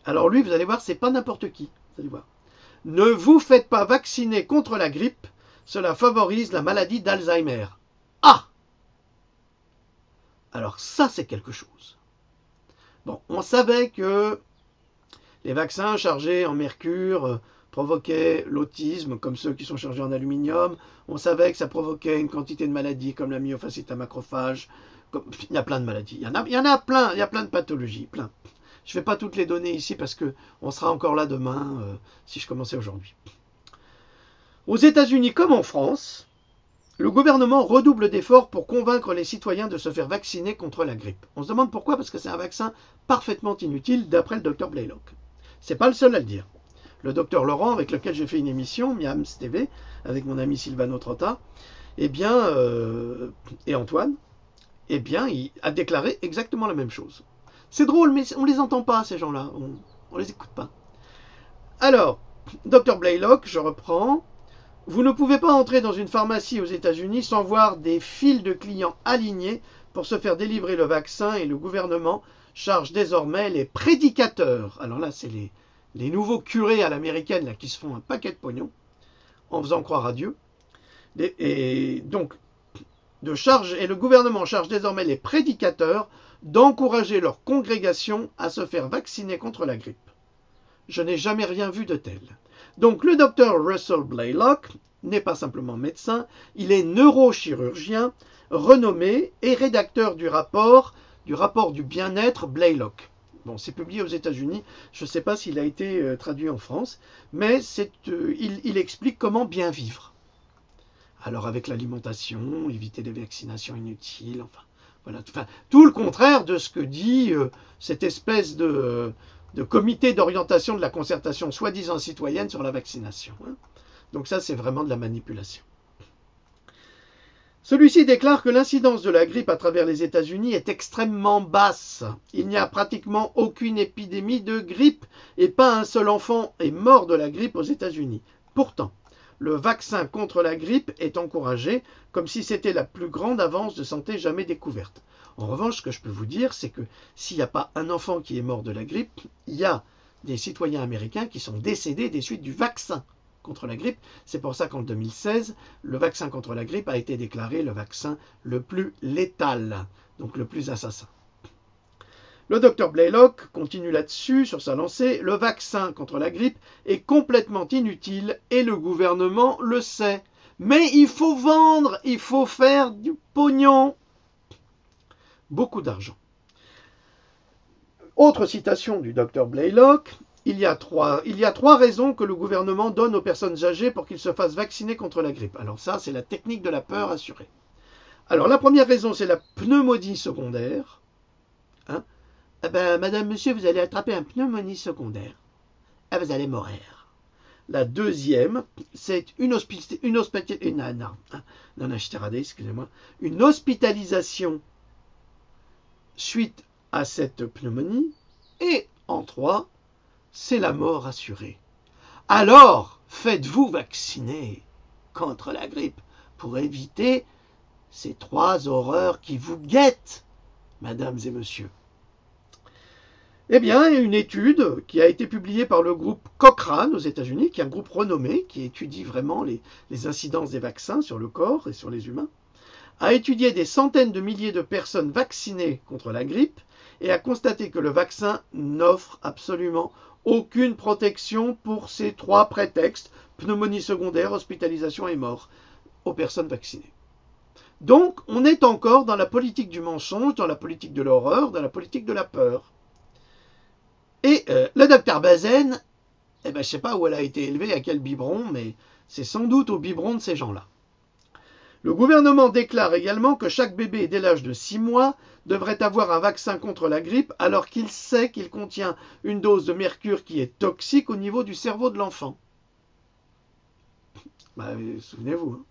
Alors lui, vous allez voir, c'est pas n'importe qui. Vous allez voir. Ne vous faites pas vacciner contre la grippe, cela favorise la maladie d'Alzheimer. Ah! Alors ça, c'est quelque chose. Bon, on savait que les vaccins chargés en mercure provoquaient l'autisme, comme ceux qui sont chargés en aluminium. On savait que ça provoquait une quantité de maladies, comme la myofasciite à macrophage. Il y a plein de maladies. Il y en a plein. Il y a plein de pathologies. Plein. Je ne vais pas toutes les donner ici parce qu'on sera encore là demain si je commençais aujourd'hui. Aux États-Unis comme en France, le gouvernement redouble d'efforts pour convaincre les citoyens de se faire vacciner contre la grippe. On se demande pourquoi, parce que c'est un vaccin parfaitement inutile d'après le docteur Blaylock. C'est pas le seul à le dire. Le docteur Laurent, avec lequel j'ai fait une émission, Miams TV, avec mon ami Silvano Trotta, et Antoine, il a déclaré exactement la même chose. C'est drôle, mais on ne les entend pas, ces gens-là. On ne les écoute pas. Alors, Dr Blaylock, je reprends. Vous ne pouvez pas entrer dans une pharmacie aux États-Unis sans voir des files de clients alignés pour se faire délivrer le vaccin et le gouvernement charge désormais les prédicateurs. Alors là, c'est les nouveaux curés à l'américaine là, qui se font un paquet de pognon en faisant croire à Dieu. Et donc, le gouvernement charge désormais les prédicateurs d'encourager leur congrégation à se faire vacciner contre la grippe. Je n'ai jamais rien vu de tel. Donc le docteur Russell Blaylock n'est pas simplement médecin, il est neurochirurgien, renommé et rédacteur du rapport du bien-être Blaylock. Bon, c'est publié aux États-Unis, je ne sais pas s'il a été traduit en France, mais il explique comment bien vivre. Alors avec l'alimentation, éviter les vaccinations inutiles, tout le contraire de ce que dit cette espèce de comité d'orientation de la concertation soi-disant citoyenne sur la vaccination. Donc ça, c'est vraiment de la manipulation. Celui-ci déclare que l'incidence de la grippe à travers les États-Unis est extrêmement basse. Il n'y a pratiquement aucune épidémie de grippe et pas un seul enfant est mort de la grippe aux États-Unis. Pourtant, le vaccin contre la grippe est encouragé comme si c'était la plus grande avance de santé jamais découverte. En revanche, ce que je peux vous dire, c'est que s'il n'y a pas un enfant qui est mort de la grippe, il y a des citoyens américains qui sont décédés des suites du vaccin contre la grippe. C'est pour ça qu'en 2016, le vaccin contre la grippe a été déclaré le vaccin le plus létal, donc le plus assassin. Le docteur Blaylock continue là-dessus, sur sa lancée. Le vaccin contre la grippe est complètement inutile et le gouvernement le sait. Mais il faut vendre, il faut faire du pognon. Beaucoup d'argent. Autre citation du docteur Blaylock. Il y a trois raisons que le gouvernement donne aux personnes âgées pour qu'ils se fassent vacciner contre la grippe. Alors ça, c'est la technique de la peur assurée. Alors la première raison, c'est la pneumonie secondaire. Eh ben, madame, monsieur, vous allez attraper une pneumonie secondaire. Et vous allez mourir. La deuxième, c'est une hospitalisation suite à cette pneumonie. Et en 3, c'est la mort assurée. Alors, faites-vous vacciner contre la grippe pour éviter ces 3 horreurs qui vous guettent, mesdames et messieurs. Eh bien, une étude qui a été publiée par le groupe Cochrane aux États-Unis, qui est un groupe renommé, qui étudie vraiment les incidences des vaccins sur le corps et sur les humains, a étudié des centaines de milliers de personnes vaccinées contre la grippe et a constaté que le vaccin n'offre absolument aucune protection pour ces 3 prétextes, pneumonie secondaire, hospitalisation et mort, aux personnes vaccinées. Donc, on est encore dans la politique du mensonge, dans la politique de l'horreur, dans la politique de la peur. Et le docteur Bazaine, je ne sais pas où elle a été élevée, à quel biberon, mais c'est sans doute au biberon de ces gens-là. Le gouvernement déclare également que chaque bébé dès l'âge de 6 mois devrait avoir un vaccin contre la grippe alors qu'il sait qu'il contient une dose de mercure qui est toxique au niveau du cerveau de l'enfant. Souvenez-vous.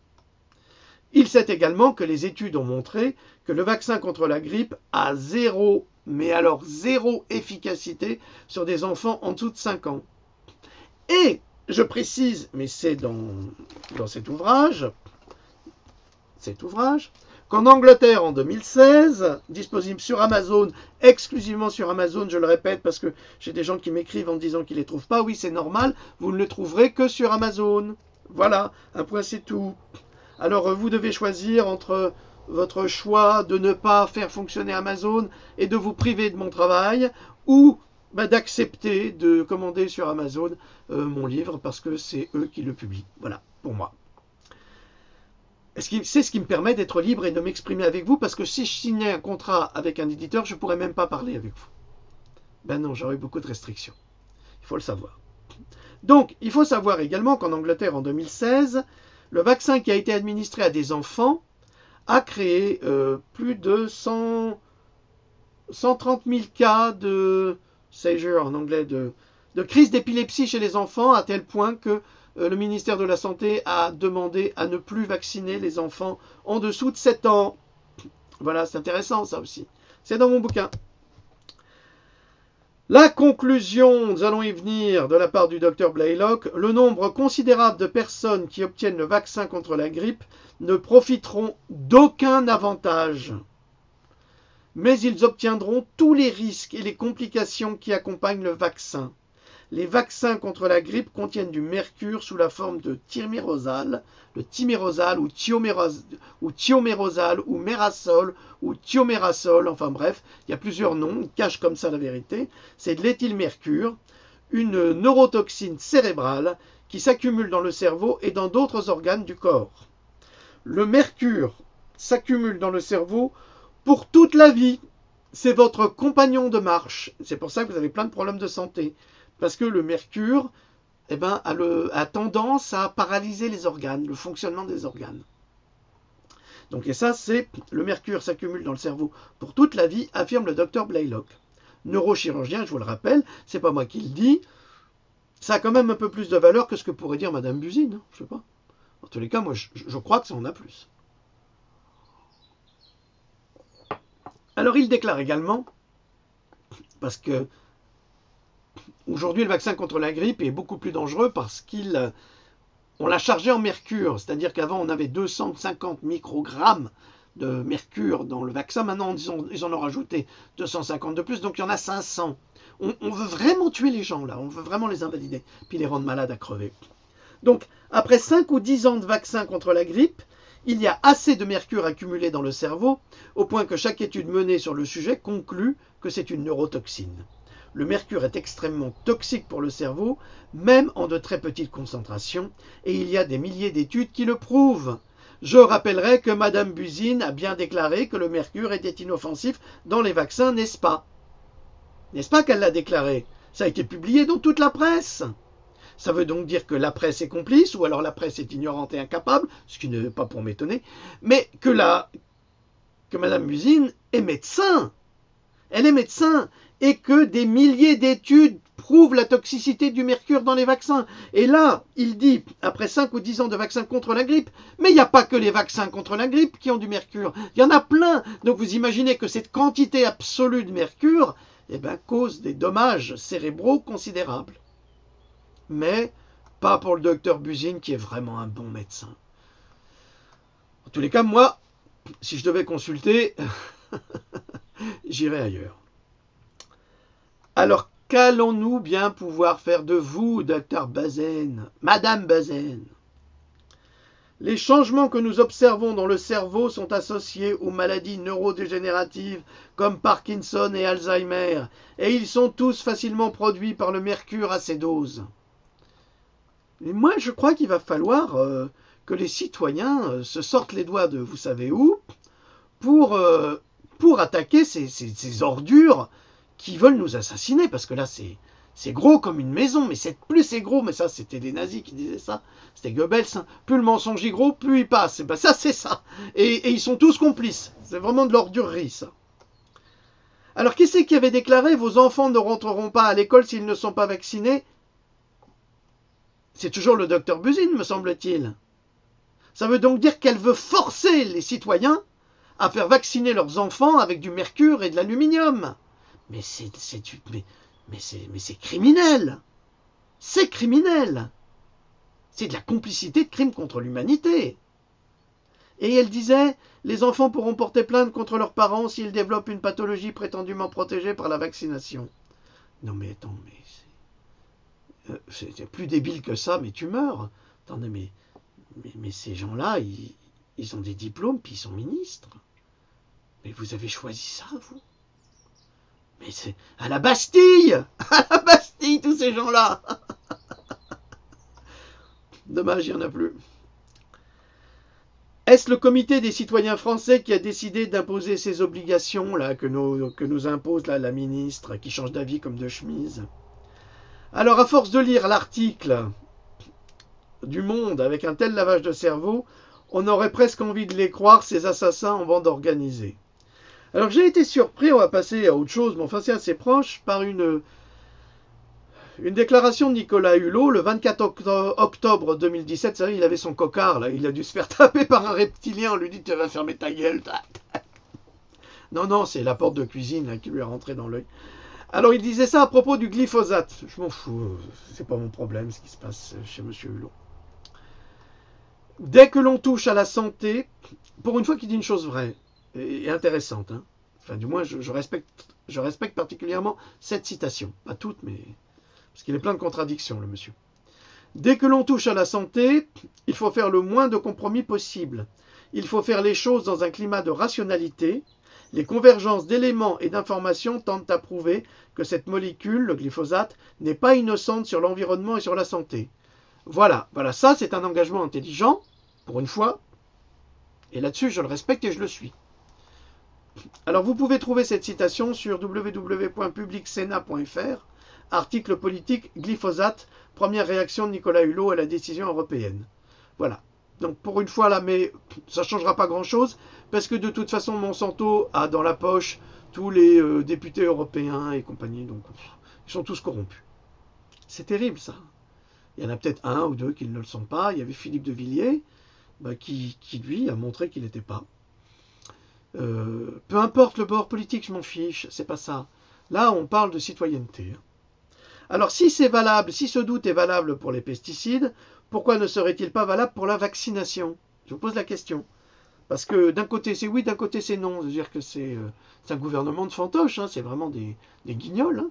Il sait également que les études ont montré que le vaccin contre la grippe a zéro efficacité sur des enfants en dessous de 5 ans. Et, je précise, mais c'est dans cet ouvrage, qu'en Angleterre en 2016, disponible sur Amazon, exclusivement sur Amazon, je le répète parce que j'ai des gens qui m'écrivent en disant qu'ils ne les trouvent pas. Oui, c'est normal, vous ne le trouverez que sur Amazon. Voilà, un point c'est tout. Alors vous devez choisir entre votre choix de ne pas faire fonctionner Amazon et de vous priver de mon travail, ou d'accepter de commander sur Amazon mon livre parce que c'est eux qui le publient. Voilà, pour moi. C'est ce qui me permet d'être libre et de m'exprimer avec vous, parce que si je signais un contrat avec un éditeur, je ne pourrais même pas parler avec vous. Ben non, j'aurais beaucoup de restrictions. Il faut le savoir. Donc, il faut savoir également qu'en Angleterre, en 2016, le vaccin qui a été administré à des enfants a créé plus de 130 000 cas de seizure en anglais, de crise d'épilepsie chez les enfants, à tel point que le ministère de la Santé a demandé à ne plus vacciner les enfants en dessous de 7 ans. Voilà, c'est intéressant ça aussi. C'est dans mon bouquin. La conclusion, nous allons y venir, de la part du docteur Blaylock, le nombre considérable de personnes qui obtiennent le vaccin contre la grippe ne profiteront d'aucun avantage. Mais ils obtiendront tous les risques et les complications qui accompagnent le vaccin. Les vaccins contre la grippe contiennent du mercure sous la forme de thimerosal, le thimerosal ou thiomérosal ou mérasol ou thiomérasol, enfin bref, il y a plusieurs noms, on cache comme ça la vérité. C'est de l'éthylmercure, une neurotoxine cérébrale qui s'accumule dans le cerveau et dans d'autres organes du corps. Le mercure s'accumule dans le cerveau pour toute la vie. C'est votre compagnon de marche. C'est pour ça que vous avez plein de problèmes de santé. Parce que le mercure a tendance à paralyser les organes, le fonctionnement des organes. Donc, et ça, c'est le mercure s'accumule dans le cerveau pour toute la vie, affirme le docteur Blaylock. Neurochirurgien, je vous le rappelle, c'est pas moi qui le dis. Ça a quand même un peu plus de valeur que ce que pourrait dire Madame Buzyn, hein, je sais pas. En tous les cas, moi, je crois que ça en a plus. Alors il déclare également, parce que aujourd'hui le vaccin contre la grippe est beaucoup plus dangereux parce qu'on l'a chargé en mercure, c'est-à-dire qu'avant on avait 250 microgrammes de mercure dans le vaccin, maintenant ils en ont rajouté 250 de plus, donc il y en a 500. On veut vraiment tuer les gens là, on veut vraiment les invalider, puis les rendre malades à crever. Donc après 5 ou 10 ans de vaccin contre la grippe, il y a assez de mercure accumulé dans le cerveau, au point que chaque étude menée sur le sujet conclut que c'est une neurotoxine. Le mercure est extrêmement toxique pour le cerveau, même en de très petites concentrations, et il y a des milliers d'études qui le prouvent. Je rappellerai que Madame Buzyn a bien déclaré que le mercure était inoffensif dans les vaccins, n'est-ce pas? N'est-ce pas qu'elle l'a déclaré? Ça a été publié dans toute la presse. Ça veut donc dire que la presse est complice, ou alors la presse est ignorante et incapable, ce qui n'est pas pour m'étonner, mais que Madame Buzyn est médecin. Elle est médecin, et que des milliers d'études prouvent la toxicité du mercure dans les vaccins. Et là, il dit, après 5 ou 10 ans de vaccins contre la grippe, mais il n'y a pas que les vaccins contre la grippe qui ont du mercure, il y en a plein. Donc vous imaginez que cette quantité absolue de mercure cause des dommages cérébraux considérables. Mais pas pour le docteur Buzyn qui est vraiment un bon médecin. En tous les cas, moi, si je devais consulter, j'irais ailleurs. Alors, qu'allons-nous bien pouvoir faire de vous, docteur Bazaine, Madame Bazaine? Les changements que nous observons dans le cerveau sont associés aux maladies neurodégénératives comme Parkinson et Alzheimer, et ils sont tous facilement produits par le mercure à ces doses. Et moi, je crois qu'il va falloir que les citoyens se sortent les doigts de vous savez où pour attaquer ces ordures qui veulent nous assassiner, parce que là, c'est gros comme une maison, mais plus c'est gros, mais ça, c'était les nazis qui disaient ça, c'était Goebbels, hein. Plus le mensonge est gros, plus il passe. Ça, c'est ça. Et ils sont tous complices. C'est vraiment de l'ordurerie, ça. Alors, qui c'est qui avait déclaré « Vos enfants ne rentreront pas à l'école s'ils ne sont pas vaccinés » C'est toujours le docteur Buzyn, me semble-t-il. Ça veut donc dire qu'elle veut forcer les citoyens à faire vacciner leurs enfants avec du mercure et de l'aluminium. Mais c'est criminel. C'est criminel. C'est de la complicité de crimes contre l'humanité. Et elle disait, les enfants pourront porter plainte contre leurs parents s'ils développent une pathologie prétendument protégée par la vaccination. Non mais attends, c'est plus débile que ça, mais tu meurs. Attendez, mais ces gens-là, ils ont des diplômes, puis ils sont ministres. Mais vous avez choisi ça, vous? Mais c'est à la Bastille! À la Bastille, tous ces gens-là! Dommage, il n'y en a plus. Est-ce le comité des citoyens français qui a décidé d'imposer ces obligations là que nous impose là, la ministre, qui change d'avis comme de chemise? Alors, à force de lire l'article du Monde avec un tel lavage de cerveau, on aurait presque envie de les croire, ces assassins en bande organisée. Alors, j'ai été surpris, on va passer à autre chose, mais enfin c'est assez proche, par une déclaration de Nicolas Hulot le 24 octobre 2017. Vous savez, il avait son cocard, là, il a dû se faire taper par un reptilien, on lui dit « Tu vas fermer ta gueule ». Non, c'est la porte de cuisine là, qui lui est rentrée dans l'œil. Alors il disait ça à propos du glyphosate. Je m'en fous, c'est pas mon problème ce qui se passe chez M. Hulot. Dès que l'on touche à la santé, pour une fois qu'il dit une chose vraie et intéressante, hein, enfin du moins je respecte particulièrement cette citation. Pas toute, mais parce qu'il est plein de contradictions, le monsieur. Dès que l'on touche à la santé, il faut faire le moins de compromis possible. Il faut faire les choses dans un climat de rationalité. Les convergences d'éléments et d'informations tentent à prouver que cette molécule, le glyphosate, n'est pas innocente sur l'environnement et sur la santé. Voilà, ça c'est un engagement intelligent, pour une fois, et là-dessus je le respecte et je le suis. Alors vous pouvez trouver cette citation sur www.publicsenat.fr, article politique glyphosate, première réaction de Nicolas Hulot à la décision européenne. Voilà. Donc pour une fois là, mais ça ne changera pas grand-chose, parce que de toute façon Monsanto a dans la poche tous les députés européens et compagnie, donc ils sont tous corrompus. C'est terrible ça. Il y en a peut-être un ou deux qui ne le sont pas. Il y avait Philippe de Villiers, qui lui a montré qu'il n'était pas. Peu importe le bord politique, je m'en fiche, c'est pas ça. Là, on parle de citoyenneté. Alors, si c'est valable, si ce doute est valable pour les pesticides, pourquoi ne serait-il pas valable pour la vaccination? Je vous pose la question. Parce que d'un côté c'est oui, d'un côté c'est non. C'est-à-dire que c'est un gouvernement de fantoches, hein, c'est vraiment des guignols.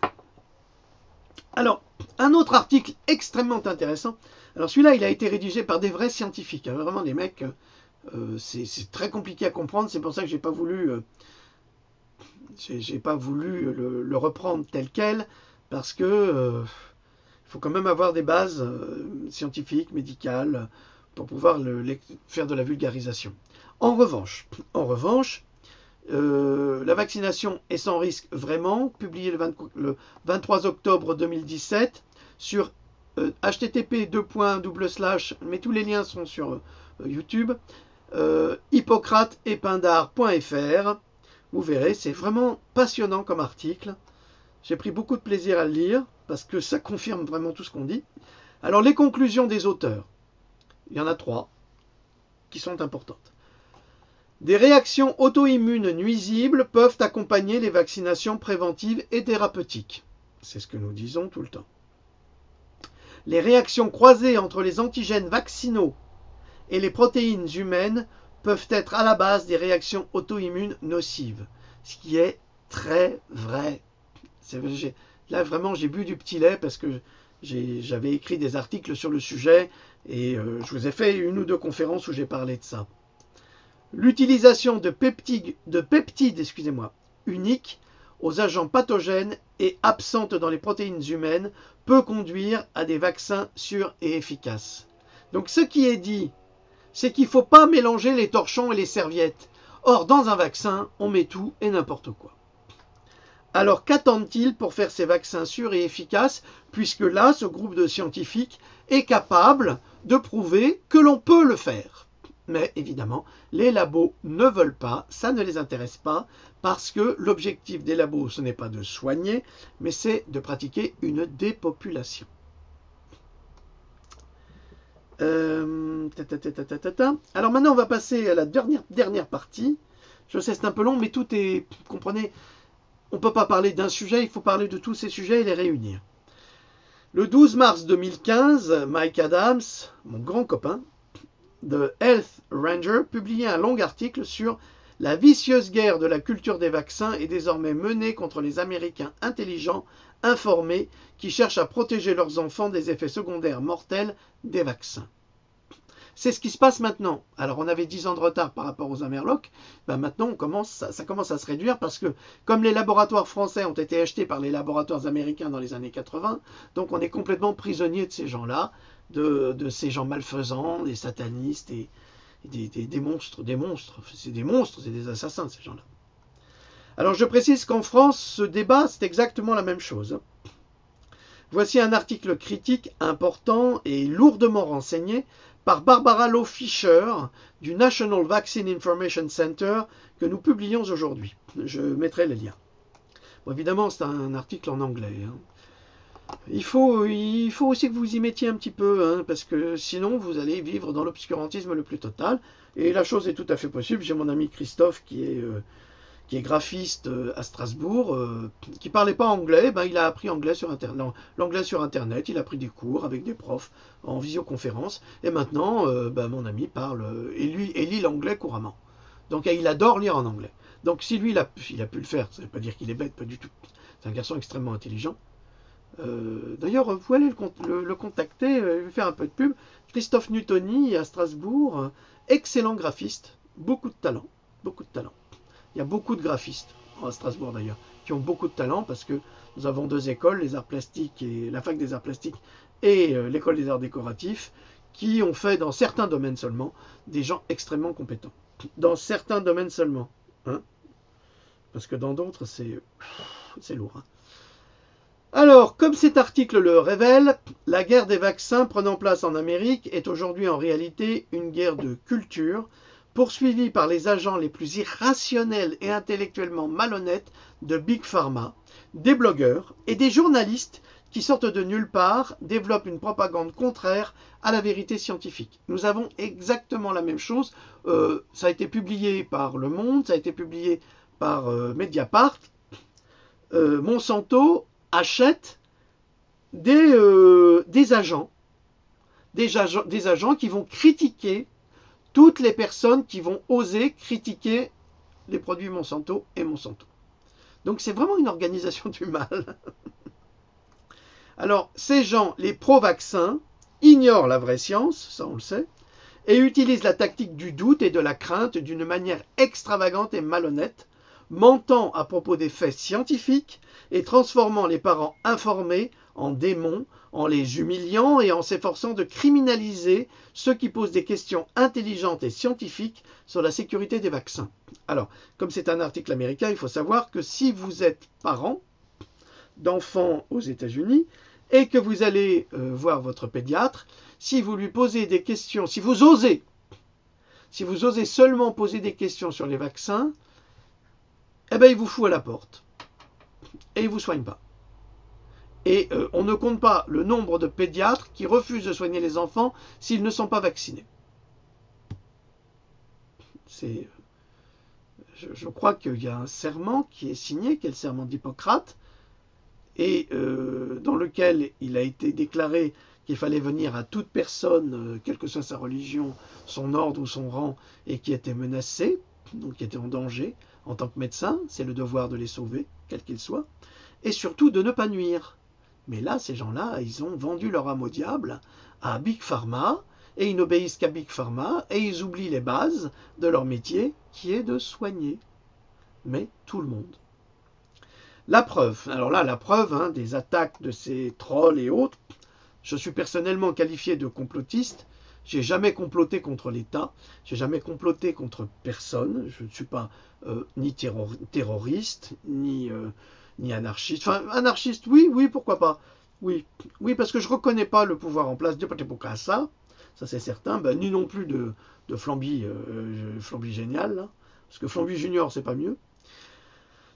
Hein. Alors, un autre article extrêmement intéressant. Alors celui-là, il a été rédigé par des vrais scientifiques, hein, vraiment des mecs. C'est très compliqué à comprendre, c'est pour ça que j'ai pas voulu le reprendre tel quel, parce que il faut quand même avoir des bases scientifiques, médicales, pour pouvoir faire de la vulgarisation. En revanche, la vaccination est sans risque vraiment, publié le 23 octobre 2017 sur http://, mais tous les liens sont sur YouTube, hippocrateepindar.fr. Vous verrez, c'est vraiment passionnant comme article. J'ai pris beaucoup de plaisir à le lire, parce que ça confirme vraiment tout ce qu'on dit. Alors, les conclusions des auteurs, il y en a 3, qui sont importantes. Des réactions auto-immunes nuisibles peuvent accompagner les vaccinations préventives et thérapeutiques. C'est ce que nous disons tout le temps. Les réactions croisées entre les antigènes vaccinaux et les protéines humaines peuvent être à la base des réactions auto-immunes nocives, ce qui est très vrai. Là, vraiment, j'ai bu du petit lait parce que j'avais écrit des articles sur le sujet et je vous ai fait 1 ou 2 conférences où j'ai parlé de ça. L'utilisation de peptides uniques aux agents pathogènes et absentes dans les protéines humaines peut conduire à des vaccins sûrs et efficaces. Donc ce qui est dit, c'est qu'il ne faut pas mélanger les torchons et les serviettes. Or, dans un vaccin, on met tout et n'importe quoi. Alors qu'attendent-ils pour faire ces vaccins sûrs et efficaces, puisque là, ce groupe de scientifiques est capable de prouver que l'on peut le faire. Mais évidemment, les labos ne veulent pas, ça ne les intéresse pas, parce que l'objectif des labos, ce n'est pas de soigner, mais c'est de pratiquer une dépopulation. Alors maintenant, on va passer à la dernière partie. Je sais, c'est un peu long, mais tout est, comprenez, on ne peut pas parler d'un sujet, il faut parler de tous ces sujets et les réunir. Le 12 mars 2015, Mike Adams, mon grand copain, de Health Ranger, publiait un long article sur la vicieuse guerre de la culture des vaccins est désormais menée contre les Américains intelligents, informés, qui cherchent à protéger leurs enfants des effets secondaires mortels des vaccins. C'est ce qui se passe maintenant. Alors on avait 10 ans de retard par rapport aux Amerlocs, maintenant ça commence à se réduire parce que comme les laboratoires français ont été achetés par les laboratoires américains dans les années 80, donc on est complètement prisonnier de ces gens-là, de ces gens malfaisants, des satanistes et des monstres. C'est des monstres, c'est des assassins ces gens-là. Alors je précise qu'en France, ce débat c'est exactement la même chose. Voici un article critique important et lourdement renseigné par Barbara Loe Fisher du National Vaccine Information Center que nous publions aujourd'hui. Je mettrai le lien. Bon, évidemment, c'est un article en anglais. Hein. Il faut aussi que vous y mettiez un petit peu, hein, parce que sinon vous allez vivre dans l'obscurantisme le plus total. Et la chose est tout à fait possible. J'ai mon ami Christophe qui est graphiste à Strasbourg, qui ne parlait pas anglais, il a appris l'anglais sur Internet, il a pris des cours avec des profs en visioconférence, et maintenant, mon ami parle et lit l'anglais couramment. Donc il adore lire en anglais. Donc si lui, il a pu le faire, ça ne veut pas dire qu'il est bête, pas du tout. C'est un garçon extrêmement intelligent. D'ailleurs, vous allez le contacter, lui faire un peu de pub. Christophe Nutoni à Strasbourg, excellent graphiste, beaucoup de talent. Il y a beaucoup de graphistes, à Strasbourg d'ailleurs, qui ont beaucoup de talent parce que nous avons 2 écoles, les arts plastiques et la fac des arts plastiques et l'école des arts décoratifs, qui ont fait dans certains domaines seulement des gens extrêmement compétents. Dans certains domaines seulement. Hein, parce que dans d'autres, c'est lourd. Hein. Alors, comme cet article le révèle, la guerre des vaccins prenant place en Amérique est aujourd'hui en réalité une guerre de culture, poursuivi par les agents les plus irrationnels et intellectuellement malhonnêtes de Big Pharma, des blogueurs et des journalistes qui sortent de nulle part, développent une propagande contraire à la vérité scientifique. Nous avons exactement la même chose. Ça a été publié par Le Monde, ça a été publié par Mediapart. Monsanto achète des agents qui vont critiquer toutes les personnes qui vont oser critiquer les produits Monsanto et Monsanto. Donc c'est vraiment une organisation du mal. Alors ces gens, les pro-vaccins, ignorent la vraie science, ça on le sait, et utilisent la tactique du doute et de la crainte d'une manière extravagante et malhonnête, mentant à propos des faits scientifiques et transformant les parents informés en démons, en les humiliant et en s'efforçant de criminaliser ceux qui posent des questions intelligentes et scientifiques sur la sécurité des vaccins. Alors, comme c'est un article américain, il faut savoir que si vous êtes parent d'enfants aux États-Unis et que vous allez voir votre pédiatre, si vous lui posez des questions, si vous osez seulement poser des questions sur les vaccins, eh bien, il vous fout à la porte. Et il ne vous soigne pas. Et on ne compte pas le nombre de pédiatres qui refusent de soigner les enfants s'ils ne sont pas vaccinés. Je crois qu'il y a un serment qui est signé, qui est le serment d'Hippocrate, et dans lequel il a été déclaré qu'il fallait venir à toute personne, quelle que soit sa religion, son ordre ou son rang, et qui était menacée, donc qui était en danger, en tant que médecin, c'est le devoir de les sauver, quels qu'ils soient, et surtout de ne pas nuire. Mais là, ces gens-là, ils ont vendu leur âme au diable à Big Pharma, et ils n'obéissent qu'à Big Pharma, et ils oublient les bases de leur métier, qui est de soigner. Mais tout le monde. La preuve, alors là, la preuve des attaques de ces trolls et autres, je suis personnellement qualifié de complotiste. J'ai jamais comploté contre l'État, j'ai jamais comploté contre personne. Je ne suis pas ni terroriste, ni anarchiste. Enfin, anarchiste, oui, pourquoi pas. Oui, parce que je ne reconnais pas le pouvoir en place de ça c'est certain, ni non plus de Flamby génial, là, parce que Flamby Junior, c'est pas mieux.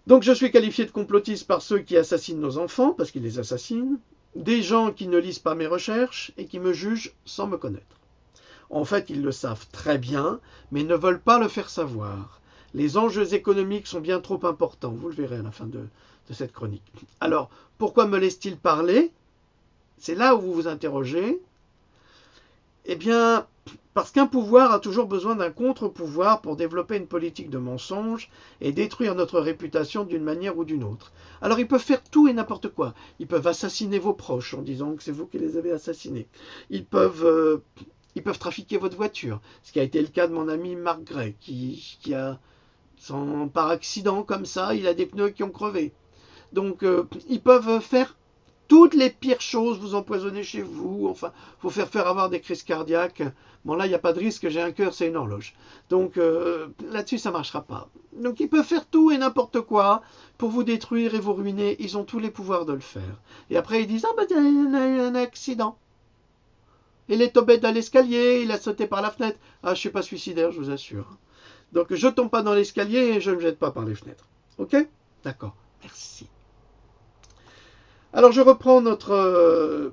Donc je suis qualifié de complotiste par ceux qui assassinent nos enfants, parce qu'ils les assassinent, des gens qui ne lisent pas mes recherches et qui me jugent sans me connaître. En fait, ils le savent très bien, mais ne veulent pas le faire savoir. Les enjeux économiques sont bien trop importants, vous le verrez à la fin de cette chronique. Alors, pourquoi me laisse-t-il parler? C'est là où vous vous interrogez. Eh bien, parce qu'un pouvoir a toujours besoin d'un contre-pouvoir pour développer une politique de mensonge et détruire notre réputation d'une manière ou d'une autre. Alors ils peuvent faire tout et n'importe quoi. Ils peuvent assassiner vos proches en disant que c'est vous qui les avez assassinés. Ils peuvent trafiquer votre voiture, ce qui a été le cas de mon ami Marc Gray, qui a, par accident comme ça, il a des pneus qui ont crevé. Donc ils peuvent faire toutes les pires choses, vous empoisonner chez vous, enfin, vous faire avoir des crises cardiaques. Bon là, il n'y a pas de risque, j'ai un cœur, c'est une horloge. Donc là-dessus, ça ne marchera pas. Donc ils peuvent faire tout et n'importe quoi pour vous détruire et vous ruiner. Ils ont tous les pouvoirs de le faire. Et après, ils disent, ah ben, il a eu un accident. Il est tombé dans l'escalier, il a sauté par la fenêtre. Ah, je ne suis pas suicidaire, je vous assure. Donc je ne tombe pas dans l'escalier et je ne me jette pas par les fenêtres. Ok? D'accord, merci. Alors je reprends notre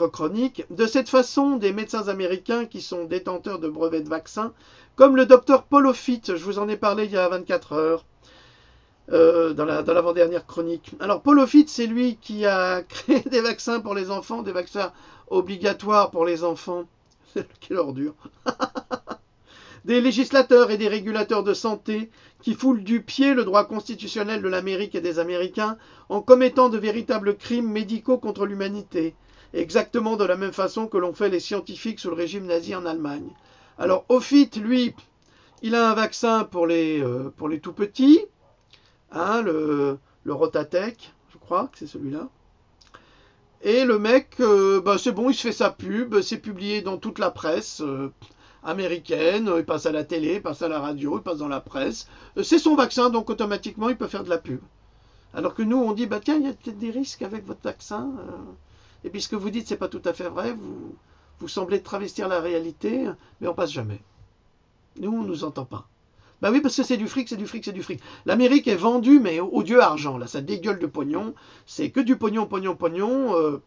chronique. De cette façon, des médecins américains qui sont détenteurs de brevets de vaccins, comme le docteur Paul Offit, je vous en ai parlé il y a 24 heures, dans l'avant-dernière chronique. Alors Paul Offit, c'est lui qui a créé des vaccins pour les enfants, des vaccins obligatoires pour les enfants. Quelle ordure. Des législateurs et des régulateurs de santé qui foulent du pied le droit constitutionnel de l'Amérique et des Américains en commettant de véritables crimes médicaux contre l'humanité, exactement de la même façon que l'ont fait les scientifiques sous le régime nazi en Allemagne. Alors Offit, lui, il a un vaccin pour les tout-petits, le Rotatech, je crois que c'est celui-là. Et le mec, c'est bon, il se fait sa pub, c'est publié dans toute la presse américaine, il passe à la télé, il passe à la radio, il passe dans la presse. C'est son vaccin, donc automatiquement, il peut faire de la pub. Alors que nous, on dit, tiens, il y a peut-être des risques avec votre vaccin. Et puis ce que vous dites, c'est pas tout à fait vrai. Vous semblez travestir la réalité, mais on passe jamais. Nous, on ne nous entend pas. Bah oui, parce que c'est du fric, c'est du fric, c'est du fric. L'Amérique est vendue, mais au dieu argent. Là, ça dégueule de pognon. C'est que du pognon, pognon, pognon.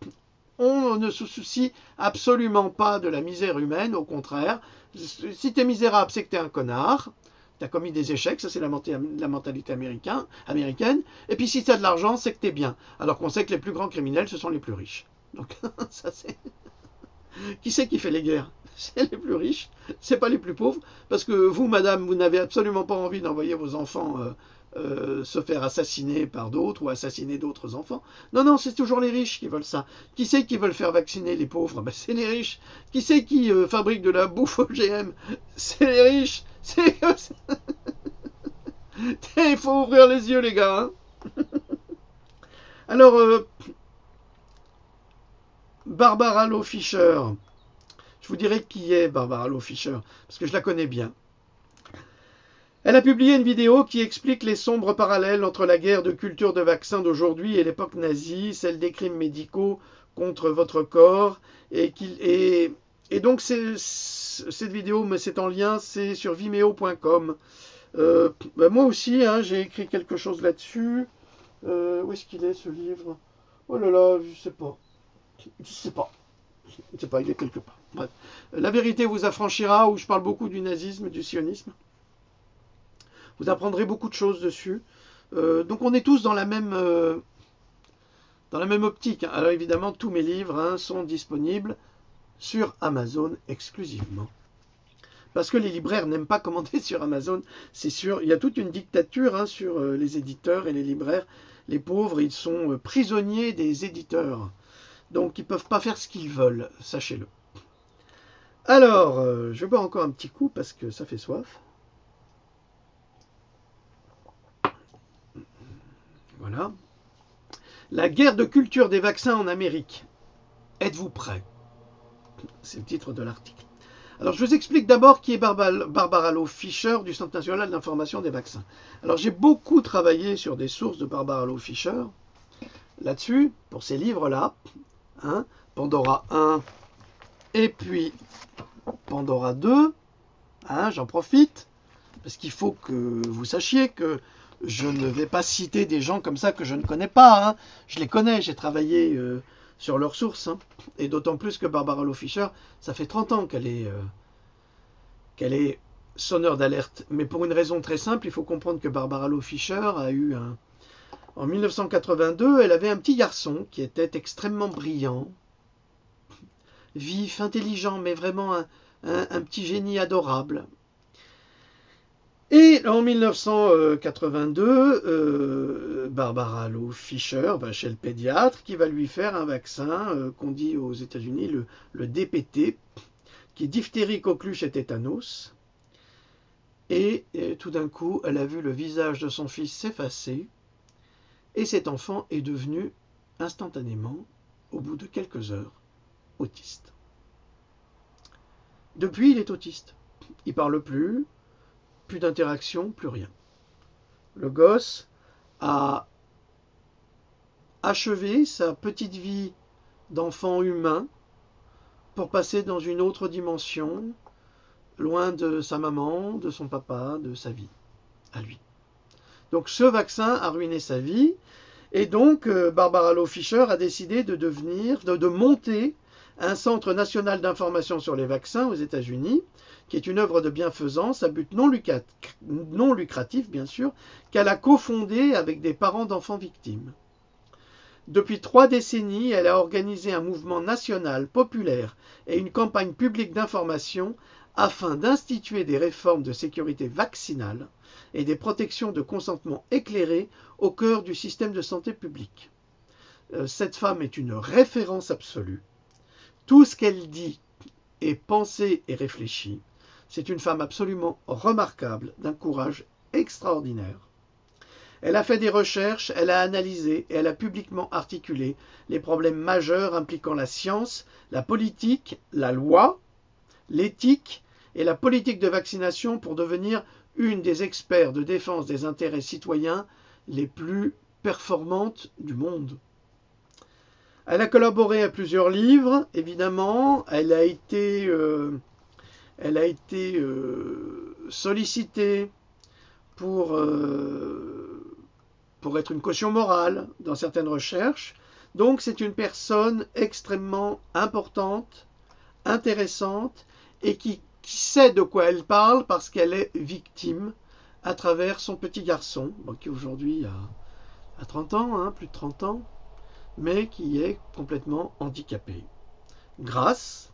On ne se soucie absolument pas de la misère humaine. Au contraire, si t'es misérable, c'est que t'es un connard. T'as commis des échecs, ça c'est la mentalité américaine. Et puis si t'as de l'argent, c'est que t'es bien. Alors qu'on sait que les plus grands criminels, ce sont les plus riches. Donc ça c'est... Qui c'est qui fait les guerres? C'est les plus riches, c'est pas les plus pauvres, parce que vous, madame, vous n'avez absolument pas envie d'envoyer vos enfants se faire assassiner par d'autres ou assassiner d'autres enfants. Non, non, c'est toujours les riches qui veulent ça. Qui c'est qui veulent faire vacciner les pauvres? Ben, c'est les riches. Qui c'est qui fabrique de la bouffe OGM? C'est les riches. Il faut ouvrir les yeux, les gars. Hein. Alors, Barbara Loe Fisher. Je vous dirai qui est Barbara Loe Fisher, parce que je la connais bien. Elle a publié une vidéo qui explique les sombres parallèles entre la guerre de culture de vaccins d'aujourd'hui et l'époque nazie, celle des crimes médicaux contre votre corps. Et donc cette vidéo, mais c'est en lien, c'est sur vimeo.com. Moi aussi, hein, j'ai écrit quelque chose là-dessus. Où est-ce qu'il est ce livre? Oh là là, je sais pas. Je sais pas, il est quelque part. Bref. La vérité vous affranchira, où je parle beaucoup du nazisme, du sionisme. Vous apprendrez beaucoup de choses dessus. Donc on est tous dans la même optique. Hein. Alors évidemment, tous mes livres sont disponibles sur Amazon exclusivement. Parce que les libraires n'aiment pas commander sur Amazon. C'est sûr, il y a toute une dictature sur les éditeurs et les libraires. Les pauvres, ils sont prisonniers des éditeurs. Donc ils ne peuvent pas faire ce qu'ils veulent, sachez-le. Alors, je vais boire encore un petit coup parce que ça fait soif. Voilà. La guerre de culture des vaccins en Amérique. Êtes-vous prêts? C'est le titre de l'article. Alors, je vous explique d'abord qui est Barbara Loe Fisher du Centre national d'information des vaccins. Alors, j'ai beaucoup travaillé sur des sources de Barbara Loe Fisher là-dessus, pour ces livres-là. Hein, Pandora 1 et puis Pandora 2. Hein, j'en profite, parce qu'il faut que vous sachiez que je ne vais pas citer des gens comme ça que je ne connais pas. Hein. Je les connais, j'ai travaillé sur leurs sources. Hein. Et d'autant plus que Barbara Loe Fisher, ça fait 30 ans qu'elle est sonneur d'alerte. Mais pour une raison très simple, il faut comprendre que Barbara Loe Fisher a eu en 1982, elle avait un petit garçon qui était extrêmement brillant, vif, intelligent, mais vraiment un petit génie adorable. Et en 1982, Barbara Loe Fisher va chez le pédiatre qui va lui faire un vaccin qu'on dit aux États-Unis le DPT, qui est diphtérie, coqueluche et tétanos. Et tout d'un coup, elle a vu le visage de son fils s'effacer. Et cet enfant est devenu instantanément, au bout de quelques heures, autiste. Depuis, il est autiste. Il ne parle plus d'interaction, plus rien. Le gosse a achevé sa petite vie d'enfant humain pour passer dans une autre dimension, loin de sa maman, de son papa, de sa vie, à lui. Donc ce vaccin a ruiné sa vie, et donc Barbara Loe Fisher a décidé de monter un centre national d'information sur les vaccins aux États-Unis, qui est une œuvre de bienfaisance à but non lucratif, bien sûr, qu'elle a cofondé avec des parents d'enfants victimes. Depuis 3 décennies, elle a organisé un mouvement national, populaire et une campagne publique d'information afin d'instituer des réformes de sécurité vaccinale et des protections de consentement éclairées au cœur du système de santé publique. Cette femme est une référence absolue. Tout ce qu'elle dit est pensé et réfléchi. C'est une femme absolument remarquable, d'un courage extraordinaire. Elle a fait des recherches, elle a analysé et elle a publiquement articulé les problèmes majeurs impliquant la science, la politique, la loi, l'éthique et la politique de vaccination pour devenir une des experts de défense des intérêts citoyens les plus performantes du monde. Elle a collaboré à plusieurs livres, évidemment. Elle a été sollicitée pour être une caution morale dans certaines recherches. Donc c'est une personne extrêmement importante, intéressante, et qui sait de quoi elle parle parce qu'elle est victime à travers son petit garçon, qui aujourd'hui a 30 ans, plus de 30 ans, mais qui est complètement handicapé, grâce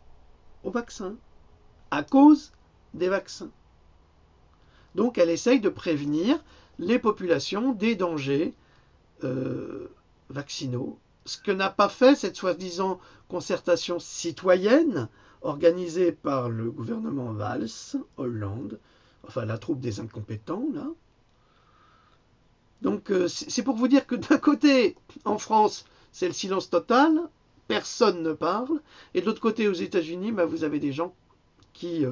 au vaccin, à cause des vaccins. Donc elle essaye de prévenir les populations des dangers vaccinaux, ce que n'a pas fait cette soi-disant concertation citoyenne organisée par le gouvernement Valls, Hollande, enfin la troupe des incompétents, là. Donc c'est pour vous dire que d'un côté, en France, c'est le silence total, personne ne parle, et de l'autre côté, aux États-Unis, vous avez des gens qui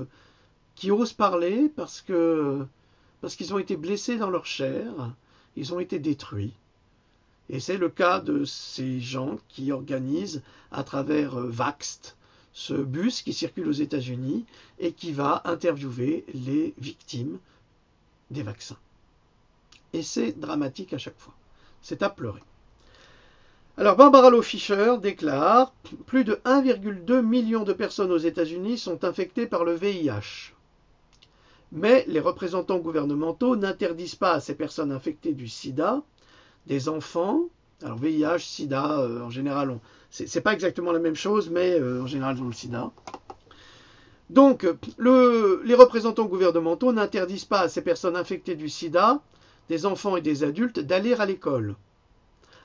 osent parler parce qu'ils ont été blessés dans leur chair, ils ont été détruits. Et c'est le cas de ces gens qui organisent à travers Vaxxed, ce bus qui circule aux États-Unis et qui va interviewer les victimes des vaccins. Et c'est dramatique à chaque fois. C'est à pleurer. Alors Barbara Loe Fisher déclare « Plus de 1,2 million de personnes aux États-Unis sont infectées par le VIH. Mais les représentants gouvernementaux n'interdisent pas à ces personnes infectées du sida des enfants. Alors VIH, sida, en général, c'est pas exactement la même chose, mais en général, ils ont le sida. Donc, les représentants gouvernementaux n'interdisent pas à ces personnes infectées du sida, des enfants et des adultes, d'aller à l'école,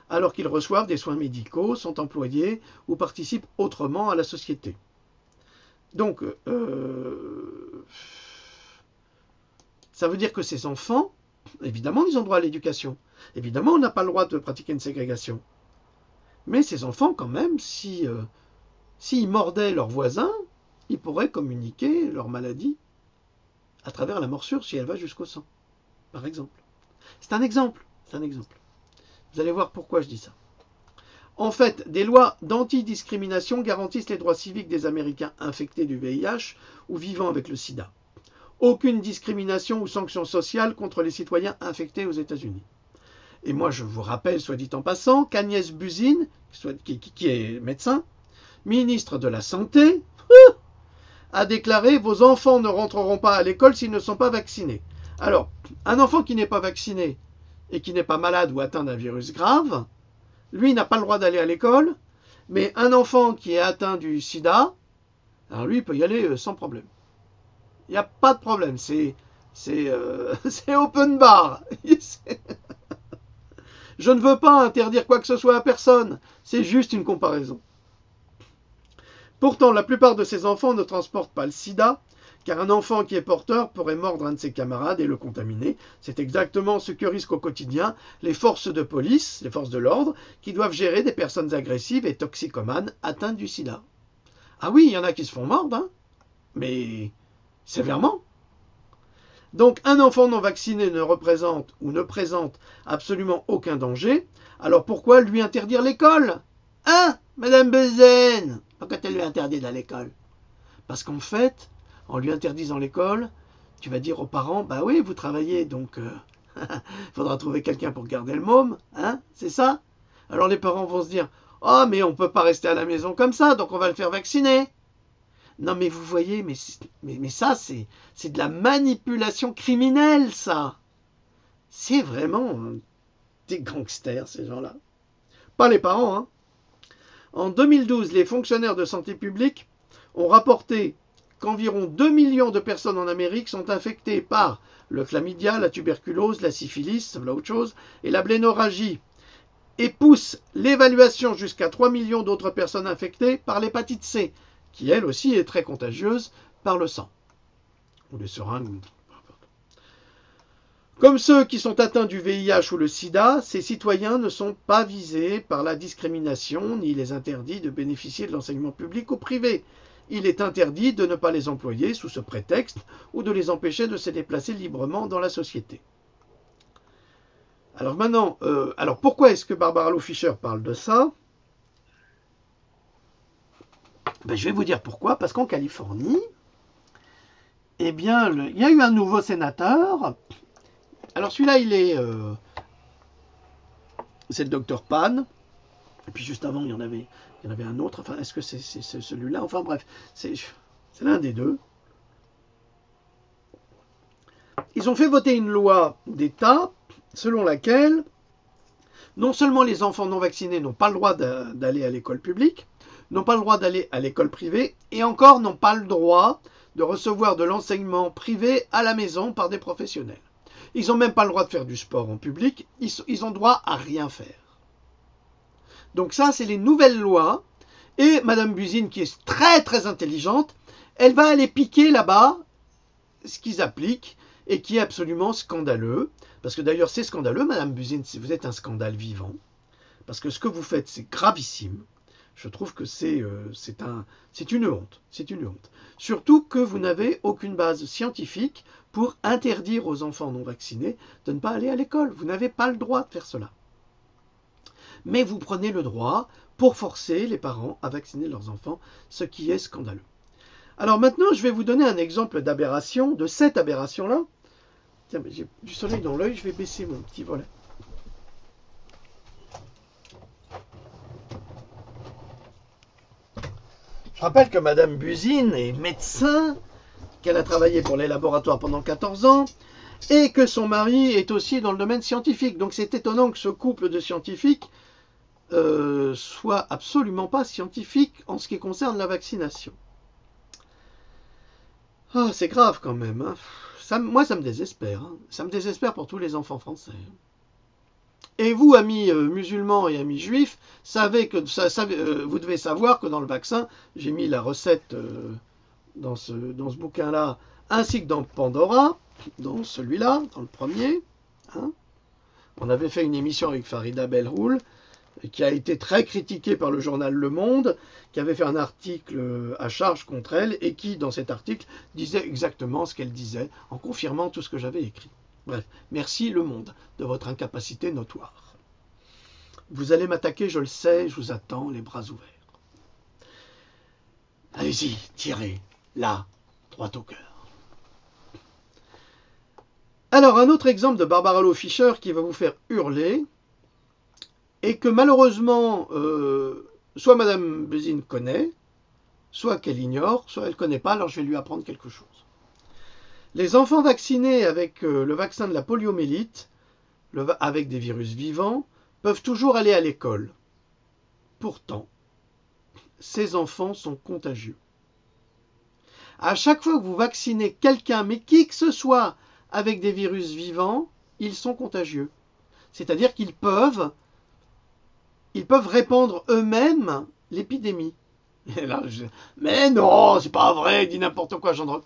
alors qu'ils reçoivent des soins médicaux, sont employés ou participent autrement à la société. Donc, ça veut dire que ces enfants, évidemment, ils ont droit à l'éducation. Évidemment, on n'a pas le droit de pratiquer une ségrégation. Mais ces enfants, quand même, s'ils mordaient leurs voisins, ils pourraient communiquer leur maladie à travers la morsure si elle va jusqu'au sang, par exemple. C'est un exemple. Vous allez voir pourquoi je dis ça. En fait, des lois d'antidiscrimination garantissent les droits civiques des Américains infectés du VIH ou vivant avec le sida. Aucune discrimination ou sanction sociale contre les citoyens infectés aux États-Unis. Et moi, je vous rappelle, soit dit en passant, qu'Agnès Buzyn, qui est médecin, ministre de la Santé, a déclaré « Vos enfants ne rentreront pas à l'école s'ils ne sont pas vaccinés ». Alors, un enfant qui n'est pas vacciné et qui n'est pas malade ou atteint d'un virus grave, lui n'a pas le droit d'aller à l'école, mais un enfant qui est atteint du sida, alors lui, il peut y aller sans problème. Il n'y a pas de problème, c'est open bar. Je ne veux pas interdire quoi que ce soit à personne, c'est juste une comparaison. Pourtant, la plupart de ces enfants ne transportent pas le sida, car un enfant qui est porteur pourrait mordre un de ses camarades et le contaminer. C'est exactement ce que risquent au quotidien les forces de police, les forces de l'ordre, qui doivent gérer des personnes agressives et toxicomanes atteintes du sida. Ah oui, il y en a qui se font mordre, mais sévèrement. Donc un enfant non vacciné ne représente ou ne présente absolument aucun danger. Alors pourquoi lui interdire l'école? Hein, Madame Buzyn? Pourquoi tu lui interdis d'aller à l'école? Parce qu'en fait, en lui interdisant l'école, tu vas dire aux parents, bah oui, vous travaillez, donc il faudra trouver quelqu'un pour garder le môme, hein, c'est ça? Alors les parents vont se dire, oh mais on ne peut pas rester à la maison comme ça, donc on va le faire vacciner. Non mais vous voyez, mais ça c'est de la manipulation criminelle, ça. C'est vraiment des gangsters, ces gens-là. Pas les parents, hein. En 2012, les fonctionnaires de santé publique ont rapporté qu'environ 2 millions de personnes en Amérique sont infectées par le chlamydia, la tuberculose, la syphilis, c'est autre chose, et la blénorragie, et poussent l'évaluation jusqu'à 3 millions d'autres personnes infectées par l'hépatite C, qui elle aussi est très contagieuse par le sang, ou les seringues. Comme ceux qui sont atteints du VIH ou le sida, ces citoyens ne sont pas visés par la discrimination ni les interdits de bénéficier de l'enseignement public ou privé. Il est interdit de ne pas les employer sous ce prétexte ou de les empêcher de se déplacer librement dans la société. Alors maintenant, pourquoi est-ce que Barbara Loe Fisher parle de ça? Je vais vous dire pourquoi. Parce qu'en Californie, il y a eu un nouveau sénateur. Alors celui-là, c'est le docteur Pan. Et puis juste avant, il y en avait un autre. Enfin, est-ce que c'est celui-là? Enfin bref, c'est l'un des deux. Ils ont fait voter une loi d'État selon laquelle non seulement les enfants non vaccinés n'ont pas le droit d'aller à l'école publique, n'ont pas le droit d'aller à l'école privée, et encore n'ont pas le droit de recevoir de l'enseignement privé à la maison par des professionnels. Ils n'ont même pas le droit de faire du sport en public, ils ont droit à rien faire. Donc ça, c'est les nouvelles lois, et Madame Buzyn, qui est très très intelligente, elle va aller piquer là-bas ce qu'ils appliquent, et qui est absolument scandaleux, parce que d'ailleurs c'est scandaleux, Madame Buzyn, si vous êtes un scandale vivant, parce que ce que vous faites c'est gravissime, je trouve que c'est une honte, surtout que vous n'avez aucune base scientifique pour interdire aux enfants non vaccinés de ne pas aller à l'école, vous n'avez pas le droit de faire cela. Mais vous prenez le droit pour forcer les parents à vacciner leurs enfants, ce qui est scandaleux. Alors maintenant, je vais vous donner un exemple d'aberration, de cette aberration-là. Tiens, mais j'ai du soleil dans l'œil, je vais baisser mon petit volet. Je rappelle que Madame Buzyn est médecin, qu'elle a travaillé pour les laboratoires pendant 14 ans, et que son mari est aussi dans le domaine scientifique. Donc c'est étonnant que ce couple de scientifiques soit absolument pas scientifique en ce qui concerne la vaccination. Ah, c'est grave quand même, hein. Moi, ça me désespère. Hein. Ça me désespère pour tous les enfants français. Et vous, amis musulmans et amis juifs, vous devez savoir que dans le vaccin, j'ai mis la recette dans ce bouquin-là, ainsi que dans Pandora, dans celui-là, dans le premier. Hein. On avait fait une émission avec Farida Belhoul, qui a été très critiquée par le journal Le Monde, qui avait fait un article à charge contre elle, et qui, dans cet article, disait exactement ce qu'elle disait, en confirmant tout ce que j'avais écrit. Bref, merci Le Monde, de votre incapacité notoire. Vous allez m'attaquer, je le sais, je vous attends, les bras ouverts. Allez-y, tirez, là, droit au cœur. Alors, un autre exemple de Barbara Loe Fischer qui va vous faire hurler, et que malheureusement, soit Madame Buzyn connaît, soit qu'elle ignore, soit elle ne connaît pas, alors je vais lui apprendre quelque chose. Les enfants vaccinés avec le vaccin de la poliomyélite, avec des virus vivants, peuvent toujours aller à l'école. Pourtant, ces enfants sont contagieux. À chaque fois que vous vaccinez quelqu'un, mais qui que ce soit, avec des virus vivants, ils sont contagieux. C'est-à-dire qu'ils peuvent répandre eux-mêmes l'épidémie. Mais non, c'est pas vrai, dit n'importe quoi, Jean.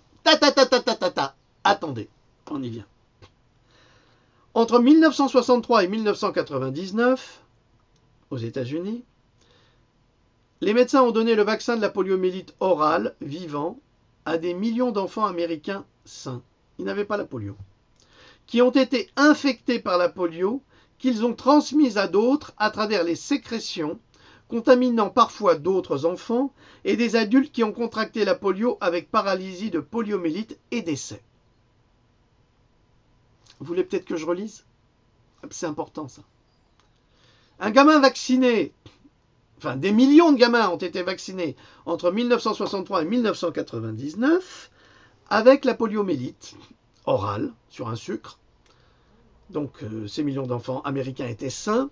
Attendez, on y vient. Entre 1963 et 1999, aux États-Unis, les médecins ont donné le vaccin de la poliomyélite orale, vivant, à des millions d'enfants américains sains. Ils n'avaient pas la polio. Qui ont été infectés par la polio, qu'ils ont transmise à d'autres à travers les sécrétions, contaminant parfois d'autres enfants et des adultes qui ont contracté la polio avec paralysie de poliomyélite et décès. Vous voulez peut-être que je relise? C'est important ça. Un gamin vacciné, enfin des millions de gamins ont été vaccinés entre 1963 et 1999 avec la poliomyélite orale sur un sucre. Donc ces millions d'enfants américains étaient sains.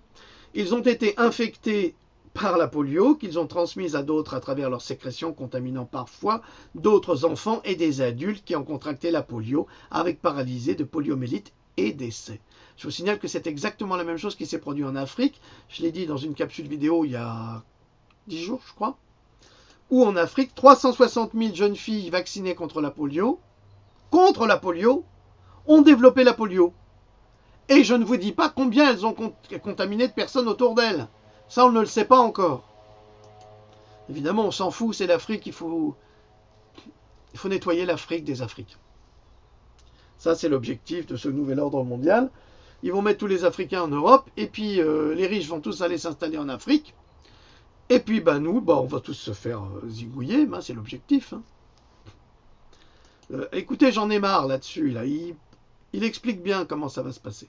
Ils ont été infectés par la polio qu'ils ont transmise à d'autres à travers leurs sécrétions, contaminant parfois d'autres enfants et des adultes qui ont contracté la polio avec paralysie de poliomyélite et décès. Je vous signale que c'est exactement la même chose qui s'est produit en Afrique. Je l'ai dit dans une capsule vidéo il y a 10 jours, je crois, où en Afrique, 360 000 jeunes filles vaccinées contre la polio, ont développé la polio. Et je ne vous dis pas combien elles ont contaminé de personnes autour d'elles. Ça, on ne le sait pas encore. Évidemment, on s'en fout, c'est l'Afrique, il faut nettoyer l'Afrique des Africains. Ça, c'est l'objectif de ce nouvel ordre mondial. Ils vont mettre tous les Africains en Europe, et puis les riches vont tous aller s'installer en Afrique. Et puis, nous, on va tous se faire zigouiller, c'est l'objectif. Hein. Écoutez, j'en ai marre là-dessus. Là. Il explique bien comment ça va se passer.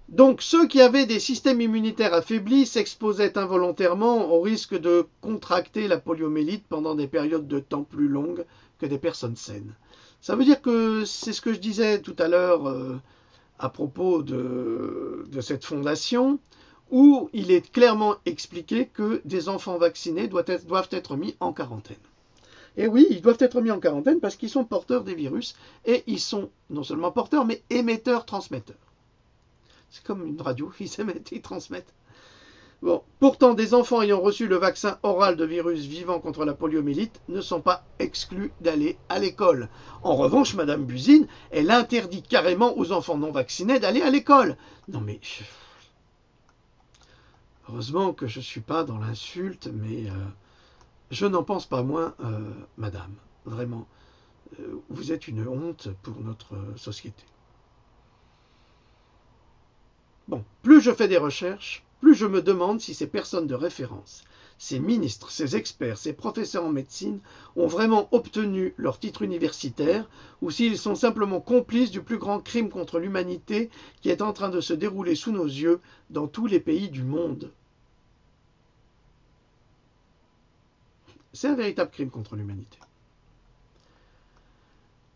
Donc ceux qui avaient des systèmes immunitaires affaiblis s'exposaient involontairement au risque de contracter la poliomyélite pendant des périodes de temps plus longues que des personnes saines. Ça veut dire que c'est ce que je disais tout à l'heure à propos de cette fondation, où il est clairement expliqué que des enfants vaccinés doivent être mis en quarantaine. Et oui, ils doivent être mis en quarantaine parce qu'ils sont porteurs des virus, et ils sont non seulement porteurs, mais émetteurs-transmetteurs. C'est comme une radio, ils émettent et ils transmettent. Bon. Pourtant, des enfants ayant reçu le vaccin oral de virus vivant contre la poliomyélite ne sont pas exclus d'aller à l'école. En revanche, Madame Buzyn, elle interdit carrément aux enfants non vaccinés d'aller à l'école. Non mais... Heureusement que je ne suis pas dans l'insulte, mais je n'en pense pas moins, Madame. Vraiment, vous êtes une honte pour notre société. Bon, plus je fais des recherches, plus je me demande si ces personnes de référence, ces ministres, ces experts, ces professeurs en médecine ont vraiment obtenu leur titre universitaire ou s'ils sont simplement complices du plus grand crime contre l'humanité qui est en train de se dérouler sous nos yeux dans tous les pays du monde. C'est un véritable crime contre l'humanité.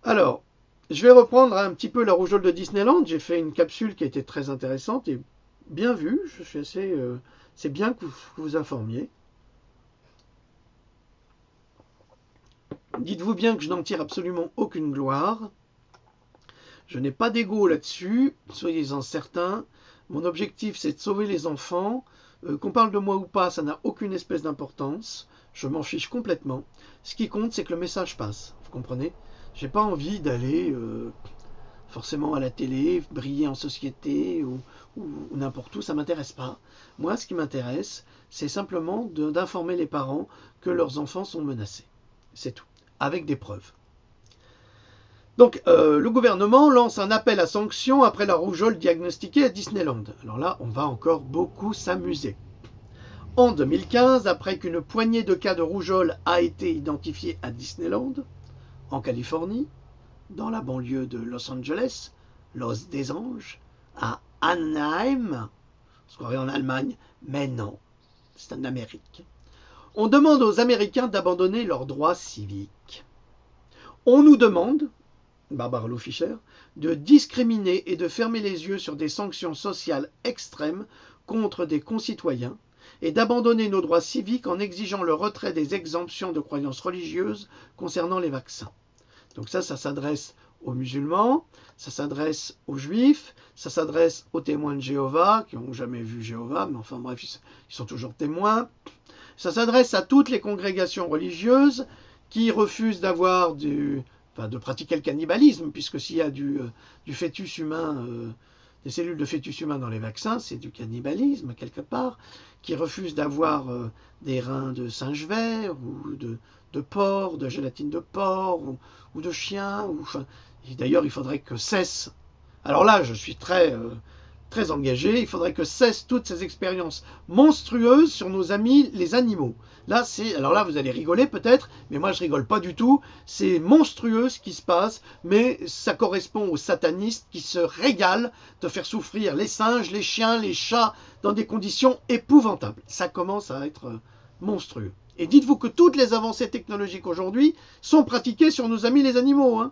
Alors, je vais reprendre un petit peu la rougeole de Disneyland. J'ai fait une capsule qui a été très intéressante et bien vue. Je suis assez, c'est bien que vous vous informiez. Dites-vous bien que je n'en tire absolument aucune gloire. Je n'ai pas d'ego là-dessus, soyez-en certains. Mon objectif, c'est de sauver les enfants. Qu'on parle de moi ou pas, ça n'a aucune espèce d'importance. Je m'en fiche complètement. Ce qui compte, c'est que le message passe. Vous comprenez ? J'ai pas envie d'aller forcément à la télé, briller en société ou n'importe où, ça m'intéresse pas. Moi, ce qui m'intéresse, c'est simplement d'informer les parents que leurs enfants sont menacés. C'est tout, avec des preuves. Donc, le gouvernement lance un appel à sanctions après la rougeole diagnostiquée à Disneyland. Alors là, on va encore beaucoup s'amuser. En 2015, après qu'une poignée de cas de rougeole a été identifiée à Disneyland, en Californie, dans la banlieue de Los Angeles, Los des Anges, à Anaheim, on se croirait en Allemagne, mais non, c'est en Amérique. On demande aux Américains d'abandonner leurs droits civiques. On nous demande, Barbara Lou Fischer, de discriminer et de fermer les yeux sur des sanctions sociales extrêmes contre des concitoyens et d'abandonner nos droits civiques en exigeant le retrait des exemptions de croyances religieuses concernant les vaccins. Donc ça s'adresse aux musulmans, ça s'adresse aux juifs, ça s'adresse aux témoins de Jéhovah, qui n'ont jamais vu Jéhovah, mais enfin bref, ils sont toujours témoins. Ça s'adresse à toutes les congrégations religieuses qui refusent de pratiquer le cannibalisme, puisque s'il y a du fœtus humain, des cellules de fœtus humain dans les vaccins, c'est du cannibalisme quelque part, qui refusent d'avoir des reins de singe vert ou de porc, de gélatine de porc ou de chien. D'ailleurs, il faudrait que cesse. Alors là, je suis très engagé. Il faudrait que cessent toutes ces expériences monstrueuses sur nos amis les animaux. Alors là, vous allez rigoler peut-être, mais moi je rigole pas du tout. C'est monstrueux ce qui se passe, mais ça correspond aux satanistes qui se régalent de faire souffrir les singes, les chiens, les chats dans des conditions épouvantables. Ça commence à être monstrueux. Et dites-vous que toutes les avancées technologiques aujourd'hui sont pratiquées sur nos amis les animaux.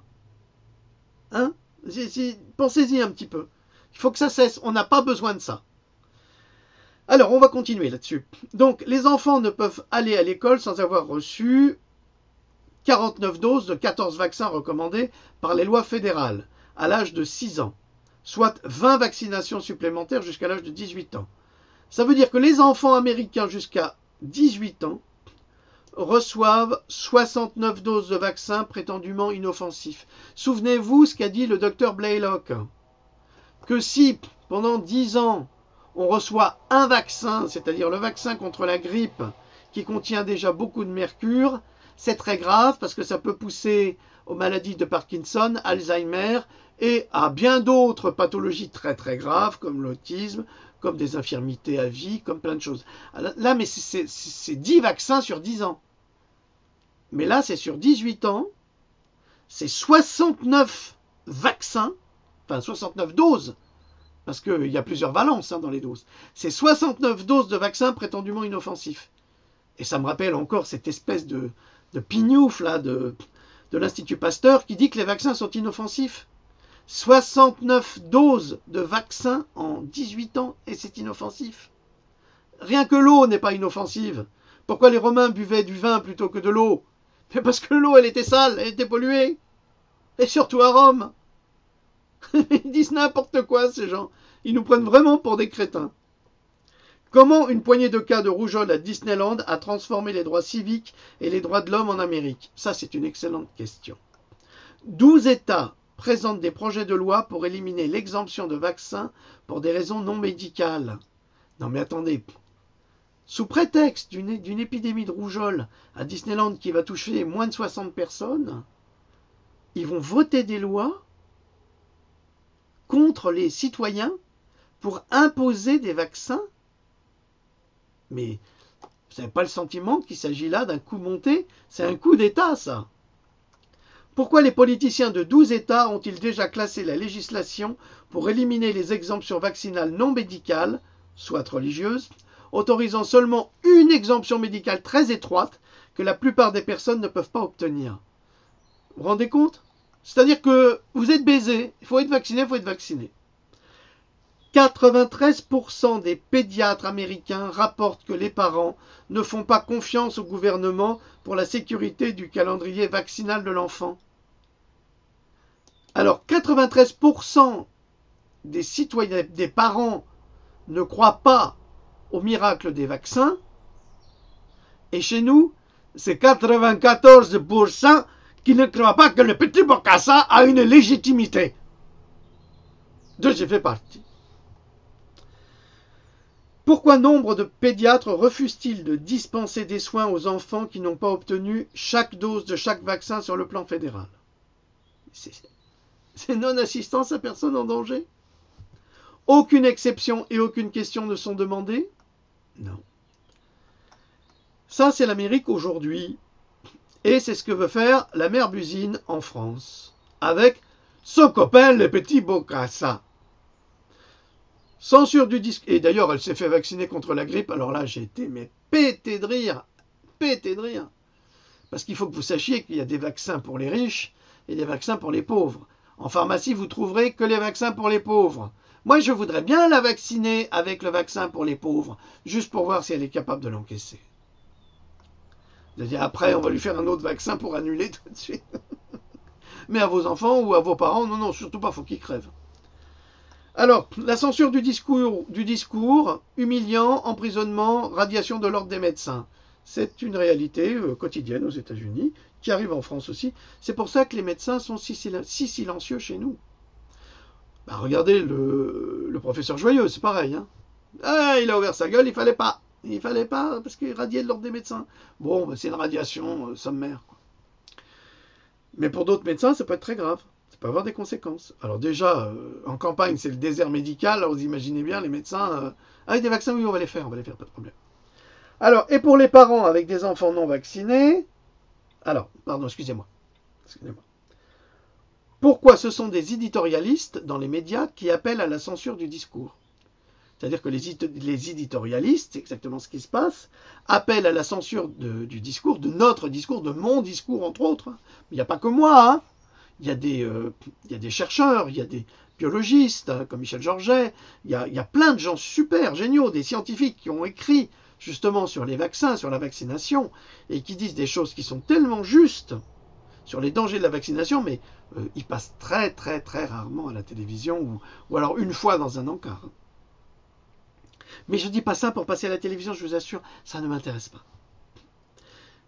Pensez-y un petit peu. Il faut que ça cesse. On n'a pas besoin de ça. Alors, on va continuer là-dessus. Donc, les enfants ne peuvent aller à l'école sans avoir reçu 49 doses de 14 vaccins recommandés par les lois fédérales à l'âge de 6 ans, soit 20 vaccinations supplémentaires jusqu'à l'âge de 18 ans. Ça veut dire que les enfants américains jusqu'à 18 ans reçoivent 69 doses de vaccins prétendument inoffensifs. Souvenez-vous ce qu'a dit le docteur Blaylock, que si pendant 10 ans on reçoit un vaccin, c'est-à-dire le vaccin contre la grippe qui contient déjà beaucoup de mercure, c'est très grave parce que ça peut pousser aux maladies de Parkinson, Alzheimer et à bien d'autres pathologies très très graves comme l'autisme, comme des infirmités à vie, comme plein de choses. Là, mais c'est 10 vaccins sur 10 ans. Mais là, c'est sur 18 ans. c'est 69 vaccins, enfin 69 doses, parce qu'il y a plusieurs valences dans les doses. C'est 69 doses de vaccins prétendument inoffensifs. Et ça me rappelle encore cette espèce de pignouf là, de l'Institut Pasteur qui dit que les vaccins sont inoffensifs. 69 doses de vaccins en 18 ans et c'est inoffensif. Rien que l'eau n'est pas inoffensive. Pourquoi les Romains buvaient du vin plutôt que de l'eau? Mais parce que l'eau, elle était sale, elle était polluée. Et surtout à Rome. Ils disent n'importe quoi, ces gens. Ils nous prennent vraiment pour des crétins. Comment une poignée de cas de rougeole à Disneyland a transformé les droits civiques et les droits de l'homme en Amérique? Ça, c'est une excellente question. 12 États présentent des projets de loi pour éliminer l'exemption de vaccins pour des raisons non médicales. Non mais attendez, sous prétexte d'une épidémie de rougeole à Disneyland qui va toucher moins de 60 personnes, ils vont voter des lois contre les citoyens pour imposer des vaccins. Mais vous n'avez pas le sentiment qu'il s'agit là d'un coup monté? C'est un coup d'État, ça. Pourquoi les politiciens de 12 États ont-ils déjà classé la législation pour éliminer les exemptions vaccinales non médicales, soit religieuses, autorisant seulement une exemption médicale très étroite que la plupart des personnes ne peuvent pas obtenir? Vous vous rendez compte? C'est-à-dire que vous êtes baisé, il faut être vacciné, il faut être vacciné. 93% des pédiatres américains rapportent que les parents ne font pas confiance au gouvernement pour la sécurité du calendrier vaccinal de l'enfant. Alors, 93% des citoyens, des parents ne croient pas au miracle des vaccins. Et chez nous, c'est 94% qui ne croient pas que le petit Bokassa a une légitimité. Dont j'ai fait partie. Pourquoi nombre de pédiatres refusent-ils de dispenser des soins aux enfants qui n'ont pas obtenu chaque dose de chaque vaccin sur le plan fédéral? C'est non-assistance à personne en danger? Aucune exception et aucune question ne sont demandées? Non. Ça, c'est l'Amérique aujourd'hui. Et c'est ce que veut faire la mère Buzine en France. Avec son copain, le petit Bokassa. Censure du disque. Et d'ailleurs, elle s'est fait vacciner contre la grippe. Alors là, j'ai été pété de rire. Pété de rire. Parce qu'il faut que vous sachiez qu'il y a des vaccins pour les riches et des vaccins pour les pauvres. En pharmacie, vous trouverez que les vaccins pour les pauvres. Moi, je voudrais bien la vacciner avec le vaccin pour les pauvres, juste pour voir si elle est capable de l'encaisser. C'est-à-dire, après, on va lui faire un autre vaccin pour annuler tout de suite. Mais à vos enfants ou à vos parents, non, non, surtout pas, il faut qu'ils crèvent. Alors, la censure du discours, humiliant, emprisonnement, radiation de l'ordre des médecins. C'est une réalité quotidienne aux États-Unis, qui arrive en France aussi. C'est pour ça que les médecins sont si silencieux chez nous. Bah, regardez le professeur Joyeux, c'est pareil. Hein. Ah, il a ouvert sa gueule, il fallait pas. Il fallait pas, parce qu'il radiait de l'ordre des médecins. Bon, bah, c'est une radiation sommaire. Quoi. Mais pour d'autres médecins, ça peut être très grave. Ça peut avoir des conséquences. Alors déjà, en campagne, c'est le désert médical. Alors vous imaginez bien, les médecins... avec des vaccins, oui, on va les faire, pas de problème. Alors, et pour les parents avec des enfants non vaccinés... Alors, pardon, excusez-moi. Pourquoi ce sont des éditorialistes dans les médias qui appellent à la censure du discours? C'est-à-dire que les éditorialistes, c'est exactement ce qui se passe, appellent à la censure du discours, de notre discours, de mon discours, entre autres. Il n'y a pas que moi, hein. Il y a des chercheurs, il y a des biologistes, hein, comme Michel Georget, il y a plein de gens super géniaux, des scientifiques qui ont écrit justement sur les vaccins, sur la vaccination, et qui disent des choses qui sont tellement justes sur les dangers de la vaccination, mais ils passent très très très rarement à la télévision, ou alors une fois dans un encart. Mais je ne dis pas ça pour passer à la télévision, je vous assure, ça ne m'intéresse pas.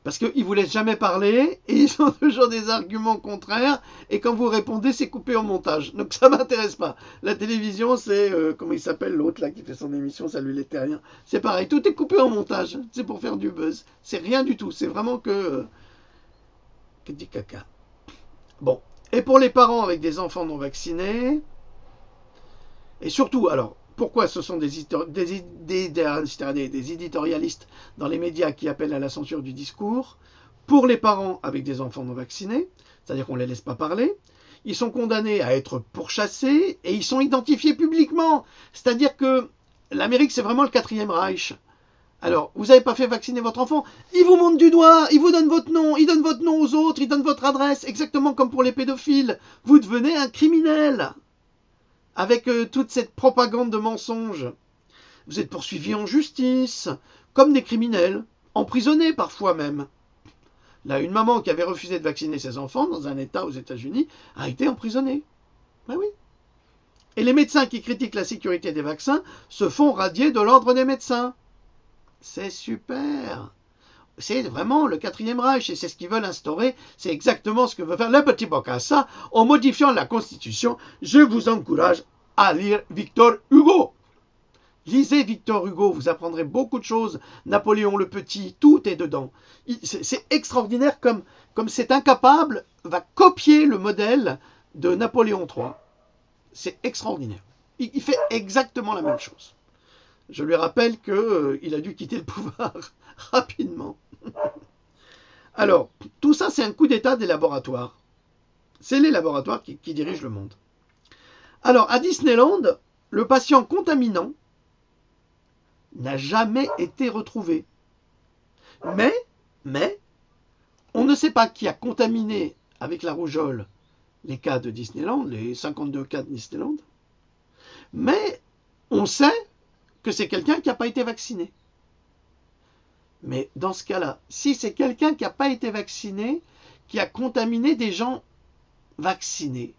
Parce qu'ils ne vous laissent jamais parler, et ils ont toujours des arguments contraires, et quand vous répondez, c'est coupé en montage. Donc ça ne m'intéresse pas. La télévision, c'est, comment il s'appelle l'autre là qui fait son émission, Salut les Terriens. C'est pareil, tout est coupé en montage. C'est pour faire du buzz. C'est rien du tout, c'est vraiment que du caca. Bon, et pour les parents avec des enfants non vaccinés, et surtout, alors, pourquoi ce sont des éditorialistes dans les médias qui appellent à la censure du discours? Pour les parents avec des enfants non vaccinés, c'est-à-dire qu'on ne les laisse pas parler. Ils sont condamnés à être pourchassés et ils sont identifiés publiquement. C'est-à-dire que l'Amérique, c'est vraiment le 4e Reich. Alors, vous n'avez pas fait vacciner votre enfant, il vous montre du doigt, il vous donne votre nom, il donne votre nom aux autres, il donne votre adresse, exactement comme pour les pédophiles. Vous devenez un criminel avec toute cette propagande de mensonges. Vous êtes poursuivis en justice, comme des criminels, emprisonnés parfois même. Là, une maman qui avait refusé de vacciner ses enfants dans un État aux États-Unis a été emprisonnée. Ben oui. Et les médecins qui critiquent la sécurité des vaccins se font radier de l'ordre des médecins. C'est super. C'est vraiment le 4e Reich et c'est ce qu'ils veulent instaurer. C'est exactement ce que veut faire le petit Bokassa en modifiant la Constitution. Je vous encourage à lire Victor Hugo. Lisez Victor Hugo, vous apprendrez beaucoup de choses. Napoléon le Petit, tout est dedans. C'est extraordinaire comme c'est incapable, va copier le modèle de Napoléon III. C'est extraordinaire. Il fait exactement la même chose. Je lui rappelle qu'il a dû quitter le pouvoir rapidement. Alors, tout ça, c'est un coup d'état des laboratoires. C'est les laboratoires qui dirigent le monde. Alors, à Disneyland, le patient contaminant n'a jamais été retrouvé. Mais, on ne sait pas qui a contaminé avec la rougeole les cas de Disneyland, les 52 cas de Disneyland. Mais, on sait que c'est quelqu'un qui n'a pas été vacciné. Mais dans ce cas-là, si c'est quelqu'un qui n'a pas été vacciné, qui a contaminé des gens vaccinés,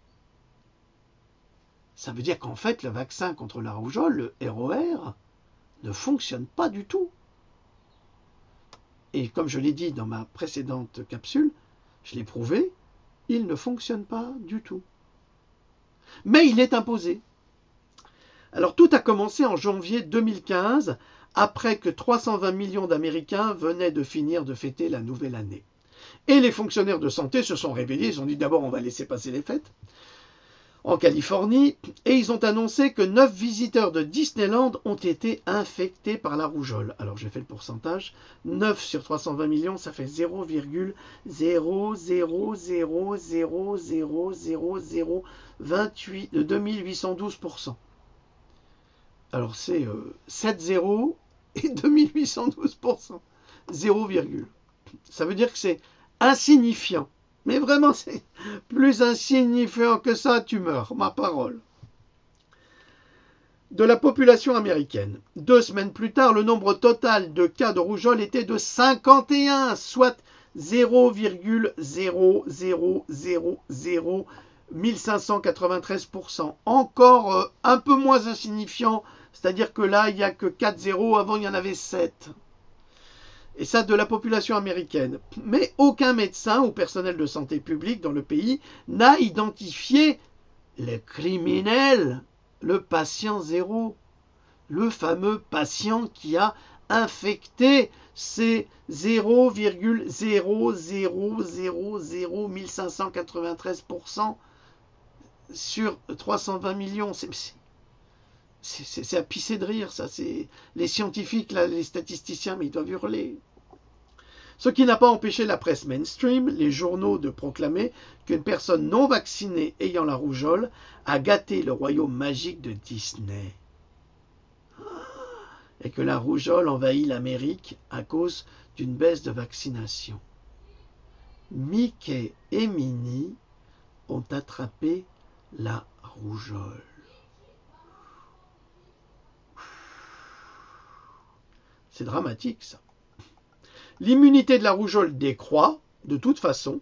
ça veut dire qu'en fait, le vaccin contre la rougeole, le ROR, ne fonctionne pas du tout. Et comme je l'ai dit dans ma précédente capsule, je l'ai prouvé, il ne fonctionne pas du tout. Mais il est imposé. Alors tout a commencé en janvier 2015, après que 320 millions d'Américains venaient de finir de fêter la nouvelle année. Et les fonctionnaires de santé se sont réveillés, ils ont dit d'abord on va laisser passer les fêtes, en Californie, et ils ont annoncé que 9 visiteurs de Disneyland ont été infectés par la rougeole. Alors j'ai fait le pourcentage, 9 sur 320 millions, ça fait 0,000002812%. Alors c'est 7 zéros et 2812%. 0, ça veut dire que c'est insignifiant. Mais vraiment, c'est plus insignifiant que ça, tu meurs, ma parole. De la population américaine. 2 semaines plus tard, le nombre total de cas de rougeole était de 51, soit 0,00001593%. Encore un peu moins insignifiant, c'est-à-dire que là, il n'y a que 4 zéros, avant il y en avait 7. Et ça de la population américaine. Mais aucun médecin ou personnel de santé publique dans le pays n'a identifié le criminel, le patient zéro, le fameux patient qui a infecté ces 0,0001593% sur 320 millions. C'est à pisser de rire, ça. Les scientifiques, là, les statisticiens, mais ils doivent hurler. Ce qui n'a pas empêché la presse mainstream, les journaux, de proclamer qu'une personne non vaccinée ayant la rougeole a gâté le royaume magique de Disney. Et que la rougeole envahit l'Amérique à cause d'une baisse de vaccination. Mickey et Minnie ont attrapé la rougeole. C'est dramatique, ça. L'immunité de la rougeole décroît, de toute façon,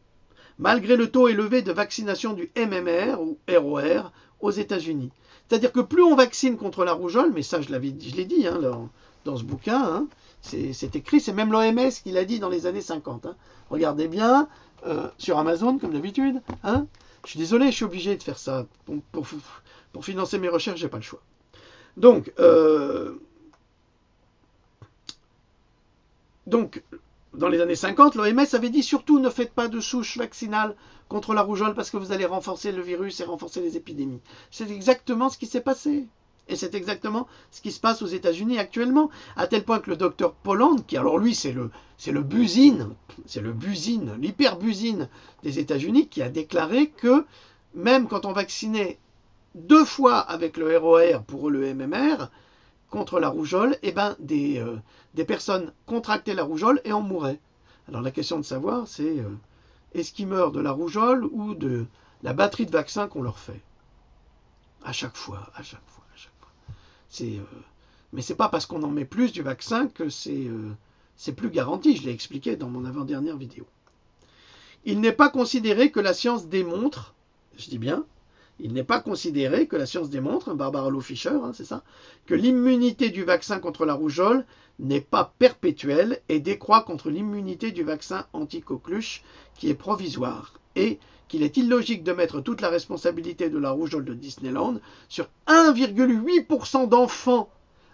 malgré le taux élevé de vaccination du MMR ou ROR aux États-Unis. C'est-à-dire que plus on vaccine contre la rougeole, mais ça je l'ai dit dans ce bouquin, c'est écrit, c'est même l'OMS qui l'a dit dans les années 50. Regardez bien, sur Amazon, comme d'habitude. Je suis désolé, je suis obligé de faire ça. Pour financer mes recherches, j'ai pas le choix. Donc, dans les années 50, l'OMS avait dit surtout ne faites pas de souche vaccinale contre la rougeole parce que vous allez renforcer le virus et renforcer les épidémies. C'est exactement ce qui s'est passé. Et c'est exactement ce qui se passe aux États-Unis actuellement, à tel point que le docteur Polland, qui alors lui c'est le busine, l'hyper-busine des États-Unis, qui a déclaré que même quand on vaccinait 2 fois avec le ROR pour le MMR contre la rougeole, eh ben des personnes contractaient la rougeole et en mouraient. Alors la question de savoir, c'est est-ce qu'ils meurent de la rougeole ou de la batterie de vaccins qu'on leur fait? À chaque fois. Mais c'est pas parce qu'on en met plus du vaccin que c'est plus garanti. Je l'ai expliqué dans mon avant-dernière vidéo. Il n'est pas considéré que la science démontre, je dis bien, il n'est pas considéré que la science démontre, Barbara Loe-Fisher, c'est ça, que l'immunité du vaccin contre la rougeole n'est pas perpétuelle et décroît contre l'immunité du vaccin anti-coqueluche qui est provisoire, et qu'il est illogique de mettre toute la responsabilité de la rougeole de Disneyland sur 1,8% d'enfants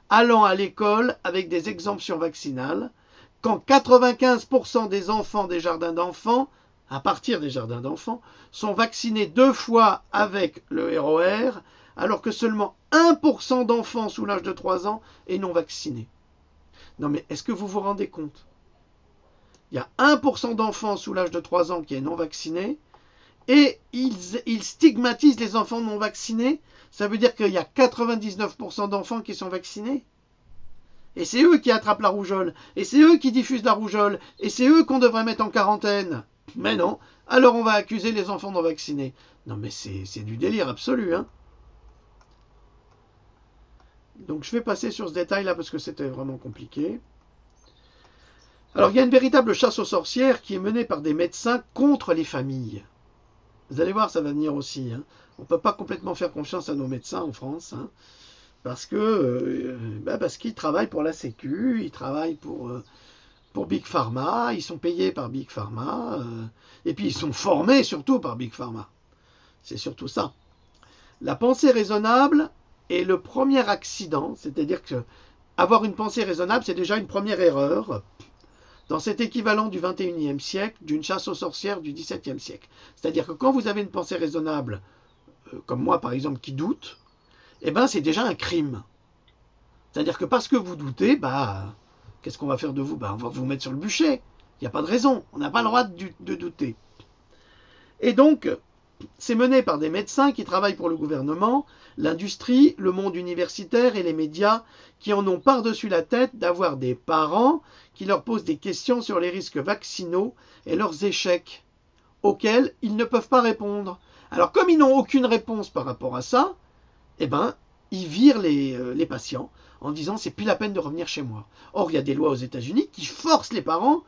allant à l'école avec des exemptions vaccinales, quand 95% des enfants des jardins d'enfants, à partir des jardins d'enfants, sont vaccinés 2 fois avec le ROR, alors que seulement 1% d'enfants sous l'âge de 3 ans est non vacciné. Non mais est-ce que vous vous rendez compte? Il y a 1% d'enfants sous l'âge de 3 ans qui est non vacciné, et ils stigmatisent les enfants non vaccinés. Ça veut dire qu'il y a 99% d'enfants qui sont vaccinés. Et c'est eux qui attrapent la rougeole, et c'est eux qui diffusent la rougeole, et c'est eux qu'on devrait mettre en quarantaine. Mais non, alors on va accuser les enfants non vaccinés. Non mais c'est du délire absolu, hein. Donc je vais passer sur ce détail-là parce que c'était vraiment compliqué. Alors il y a une véritable chasse aux sorcières qui est menée par des médecins contre les familles. Vous allez voir, ça va venir aussi. Hein. On ne peut pas complètement faire confiance à nos médecins en France, hein, parce qu'ils travaillent pour la Sécu, ils travaillent pour Big Pharma, ils sont payés par Big Pharma, et puis ils sont formés surtout par Big Pharma. C'est surtout ça. La pensée raisonnable est le premier accident, c'est-à-dire que avoir une pensée raisonnable, c'est déjà une première erreur dans cet équivalent du 21e siècle, d'une chasse aux sorcières du 17e siècle. C'est-à-dire que quand vous avez une pensée raisonnable, comme moi par exemple, qui doute, eh ben c'est déjà un crime. C'est-à-dire que parce que vous doutez, qu'est-ce qu'on va faire de vous? On va vous mettre sur le bûcher. Il n'y a pas de raison. On n'a pas le droit de douter. Et donc, c'est mené par des médecins qui travaillent pour le gouvernement, l'industrie, le monde universitaire et les médias qui en ont par-dessus la tête d'avoir des parents qui leur posent des questions sur les risques vaccinaux et leurs échecs, auxquels ils ne peuvent pas répondre. Alors comme ils n'ont aucune réponse par rapport à ça, ils virent les patients en disant c'est plus la peine de revenir chez moi. Or, il y a des lois aux États-Unis qui forcent les parents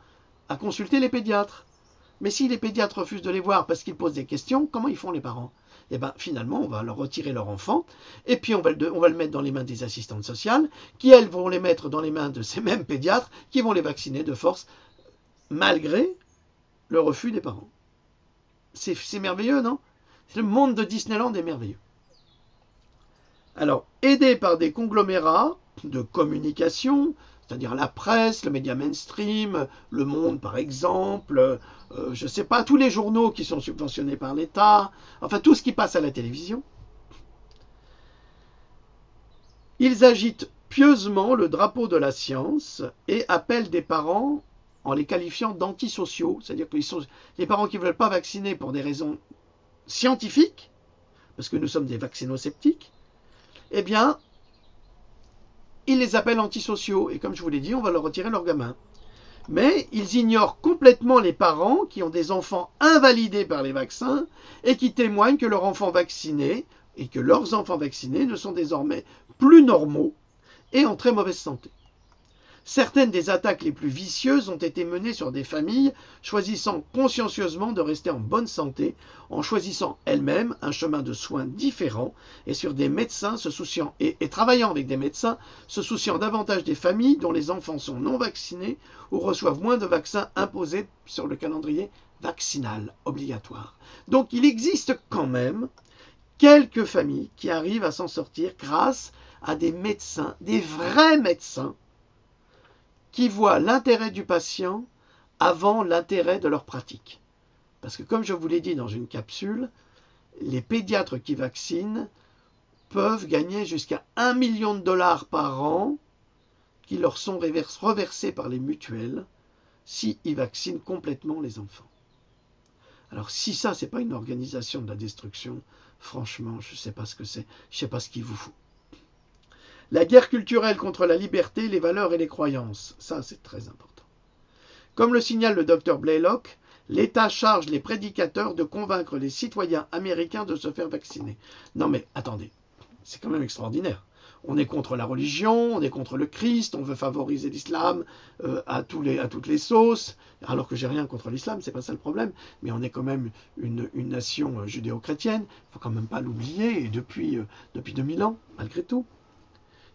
à consulter les pédiatres. Mais si les pédiatres refusent de les voir parce qu'ils posent des questions, comment ils font les parents? Finalement, on va leur retirer leur enfant, et puis on va le mettre dans les mains des assistantes sociales, qui elles vont les mettre dans les mains de ces mêmes pédiatres, qui vont les vacciner de force, malgré le refus des parents. C'est merveilleux, non? Le monde de Disneyland est merveilleux. Alors, aidés par des conglomérats de communication, c'est-à-dire la presse, le média mainstream, Le Monde par exemple, je ne sais pas, tous les journaux qui sont subventionnés par l'État, enfin tout ce qui passe à la télévision. Ils agitent pieusement le drapeau de la science et appellent des parents en les qualifiant d'antisociaux, c'est-à-dire que les parents qui ne veulent pas vacciner pour des raisons scientifiques, parce que nous sommes des vaccinosceptiques, eh bien, ils les appellent antisociaux, et comme je vous l'ai dit, on va leur retirer leur gamin. Mais ils ignorent complètement les parents qui ont des enfants invalidés par les vaccins et qui témoignent que leurs enfants vaccinés et que leurs enfants vaccinés ne sont désormais plus normaux et en très mauvaise santé. Certaines des attaques les plus vicieuses ont été menées sur des familles choisissant consciencieusement de rester en bonne santé, en choisissant elles-mêmes un chemin de soins différent, et sur des médecins se souciant et travaillant avec des médecins se souciant davantage des familles dont les enfants sont non vaccinés ou reçoivent moins de vaccins imposés sur le calendrier vaccinal obligatoire. Donc il existe quand même quelques familles qui arrivent à s'en sortir grâce à des médecins, des vrais médecins, qui voient l'intérêt du patient avant l'intérêt de leur pratique. Parce que comme je vous l'ai dit dans une capsule, les pédiatres qui vaccinent peuvent gagner jusqu'à 1 million de dollars par an qui leur sont reversés par les mutuelles s'ils vaccinent complètement les enfants. Alors si ça, c'est pas une organisation de la destruction, franchement, je ne sais pas ce que c'est, je ne sais pas ce qu'il vous faut. La guerre culturelle contre la liberté, les valeurs et les croyances, ça c'est très important. Comme le signale le docteur Blaylock, l'État charge les prédicateurs de convaincre les citoyens américains de se faire vacciner. Non mais attendez, c'est quand même extraordinaire. On est contre la religion, on est contre le Christ, on veut favoriser l'islam à toutes les sauces, alors que j'ai rien contre l'islam, c'est pas ça le problème, mais on est quand même une nation judéo-chrétienne, il faut quand même pas l'oublier, et depuis 2000 ans, malgré tout.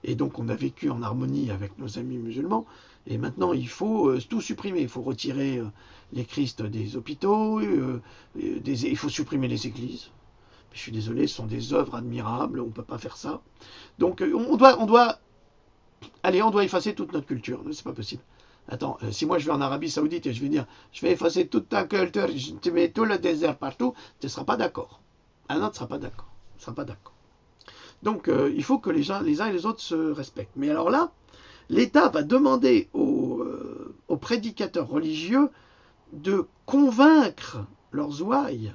Et donc on a vécu en harmonie avec nos amis musulmans, et maintenant il faut tout supprimer, il faut retirer les Christ des hôpitaux, il faut supprimer les églises. Je suis désolé, ce sont des œuvres admirables, on ne peut pas faire ça. Donc on doit effacer toute notre culture, c'est pas possible. Attends, si moi je vais en Arabie Saoudite et je vais dire, je vais effacer toute ta culture, je te mets tout le désert partout, tu ne seras pas d'accord. Ah non, tu ne seras pas d'accord. Tu ne seras pas d'accord. Donc il faut que les uns et les autres se respectent. Mais alors là, l'État va demander aux prédicateurs religieux de convaincre leurs ouailles.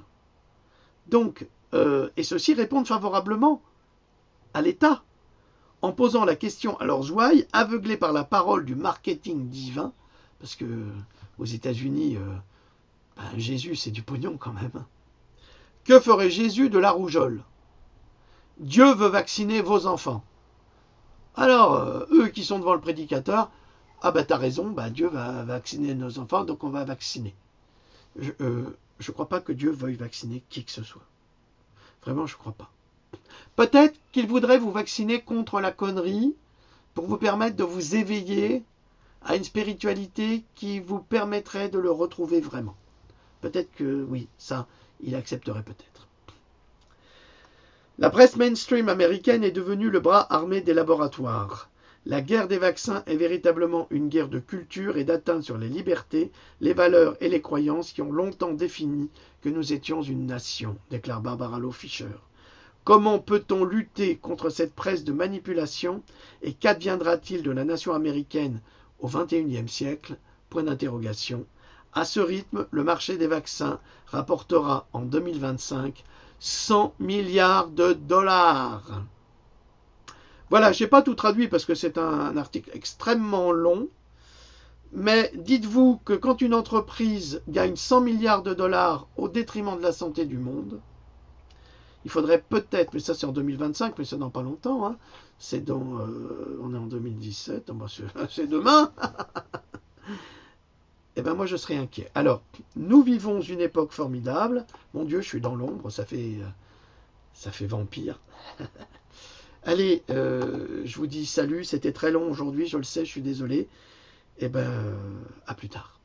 Donc, et ceux-ci répondent favorablement à l'État, en posant la question à leurs ouailles, aveuglés par la parole du marketing divin, parce que aux États-Unis, Jésus c'est du pognon quand même. Que ferait Jésus de la rougeole? Dieu veut vacciner vos enfants. Alors, eux qui sont devant le prédicateur, ah ben t'as raison, Dieu va vacciner nos enfants, donc on va vacciner. Je ne crois pas que Dieu veuille vacciner qui que ce soit. Vraiment, je ne crois pas. Peut-être qu'il voudrait vous vacciner contre la connerie pour vous permettre de vous éveiller à une spiritualité qui vous permettrait de le retrouver vraiment. Peut-être que oui, ça, il accepterait peut-être. La presse mainstream américaine est devenue le bras armé des laboratoires. La guerre des vaccins est véritablement une guerre de culture et d'atteinte sur les libertés, les valeurs et les croyances qui ont longtemps défini que nous étions une nation, déclare Barbara Loe Fisher. Comment peut-on lutter contre cette presse de manipulation et qu'adviendra-t-il de la nation américaine au XXIe siècle? Point d'interrogation. À ce rythme, le marché des vaccins rapportera en 2025 100 milliards de dollars. Voilà, je n'ai pas tout traduit parce que c'est un article extrêmement long, mais dites-vous que quand une entreprise gagne 100 milliards de dollars au détriment de la santé du monde, il faudrait peut-être, mais ça c'est en 2025, mais c'est dans pas longtemps, on est en 2017, c'est demain. Eh bien moi je serais inquiet. Alors, nous vivons une époque formidable. Mon Dieu, je suis dans l'ombre, ça fait vampire. Allez, je vous dis salut, c'était très long aujourd'hui, je le sais, je suis désolé. Eh bien, à plus tard.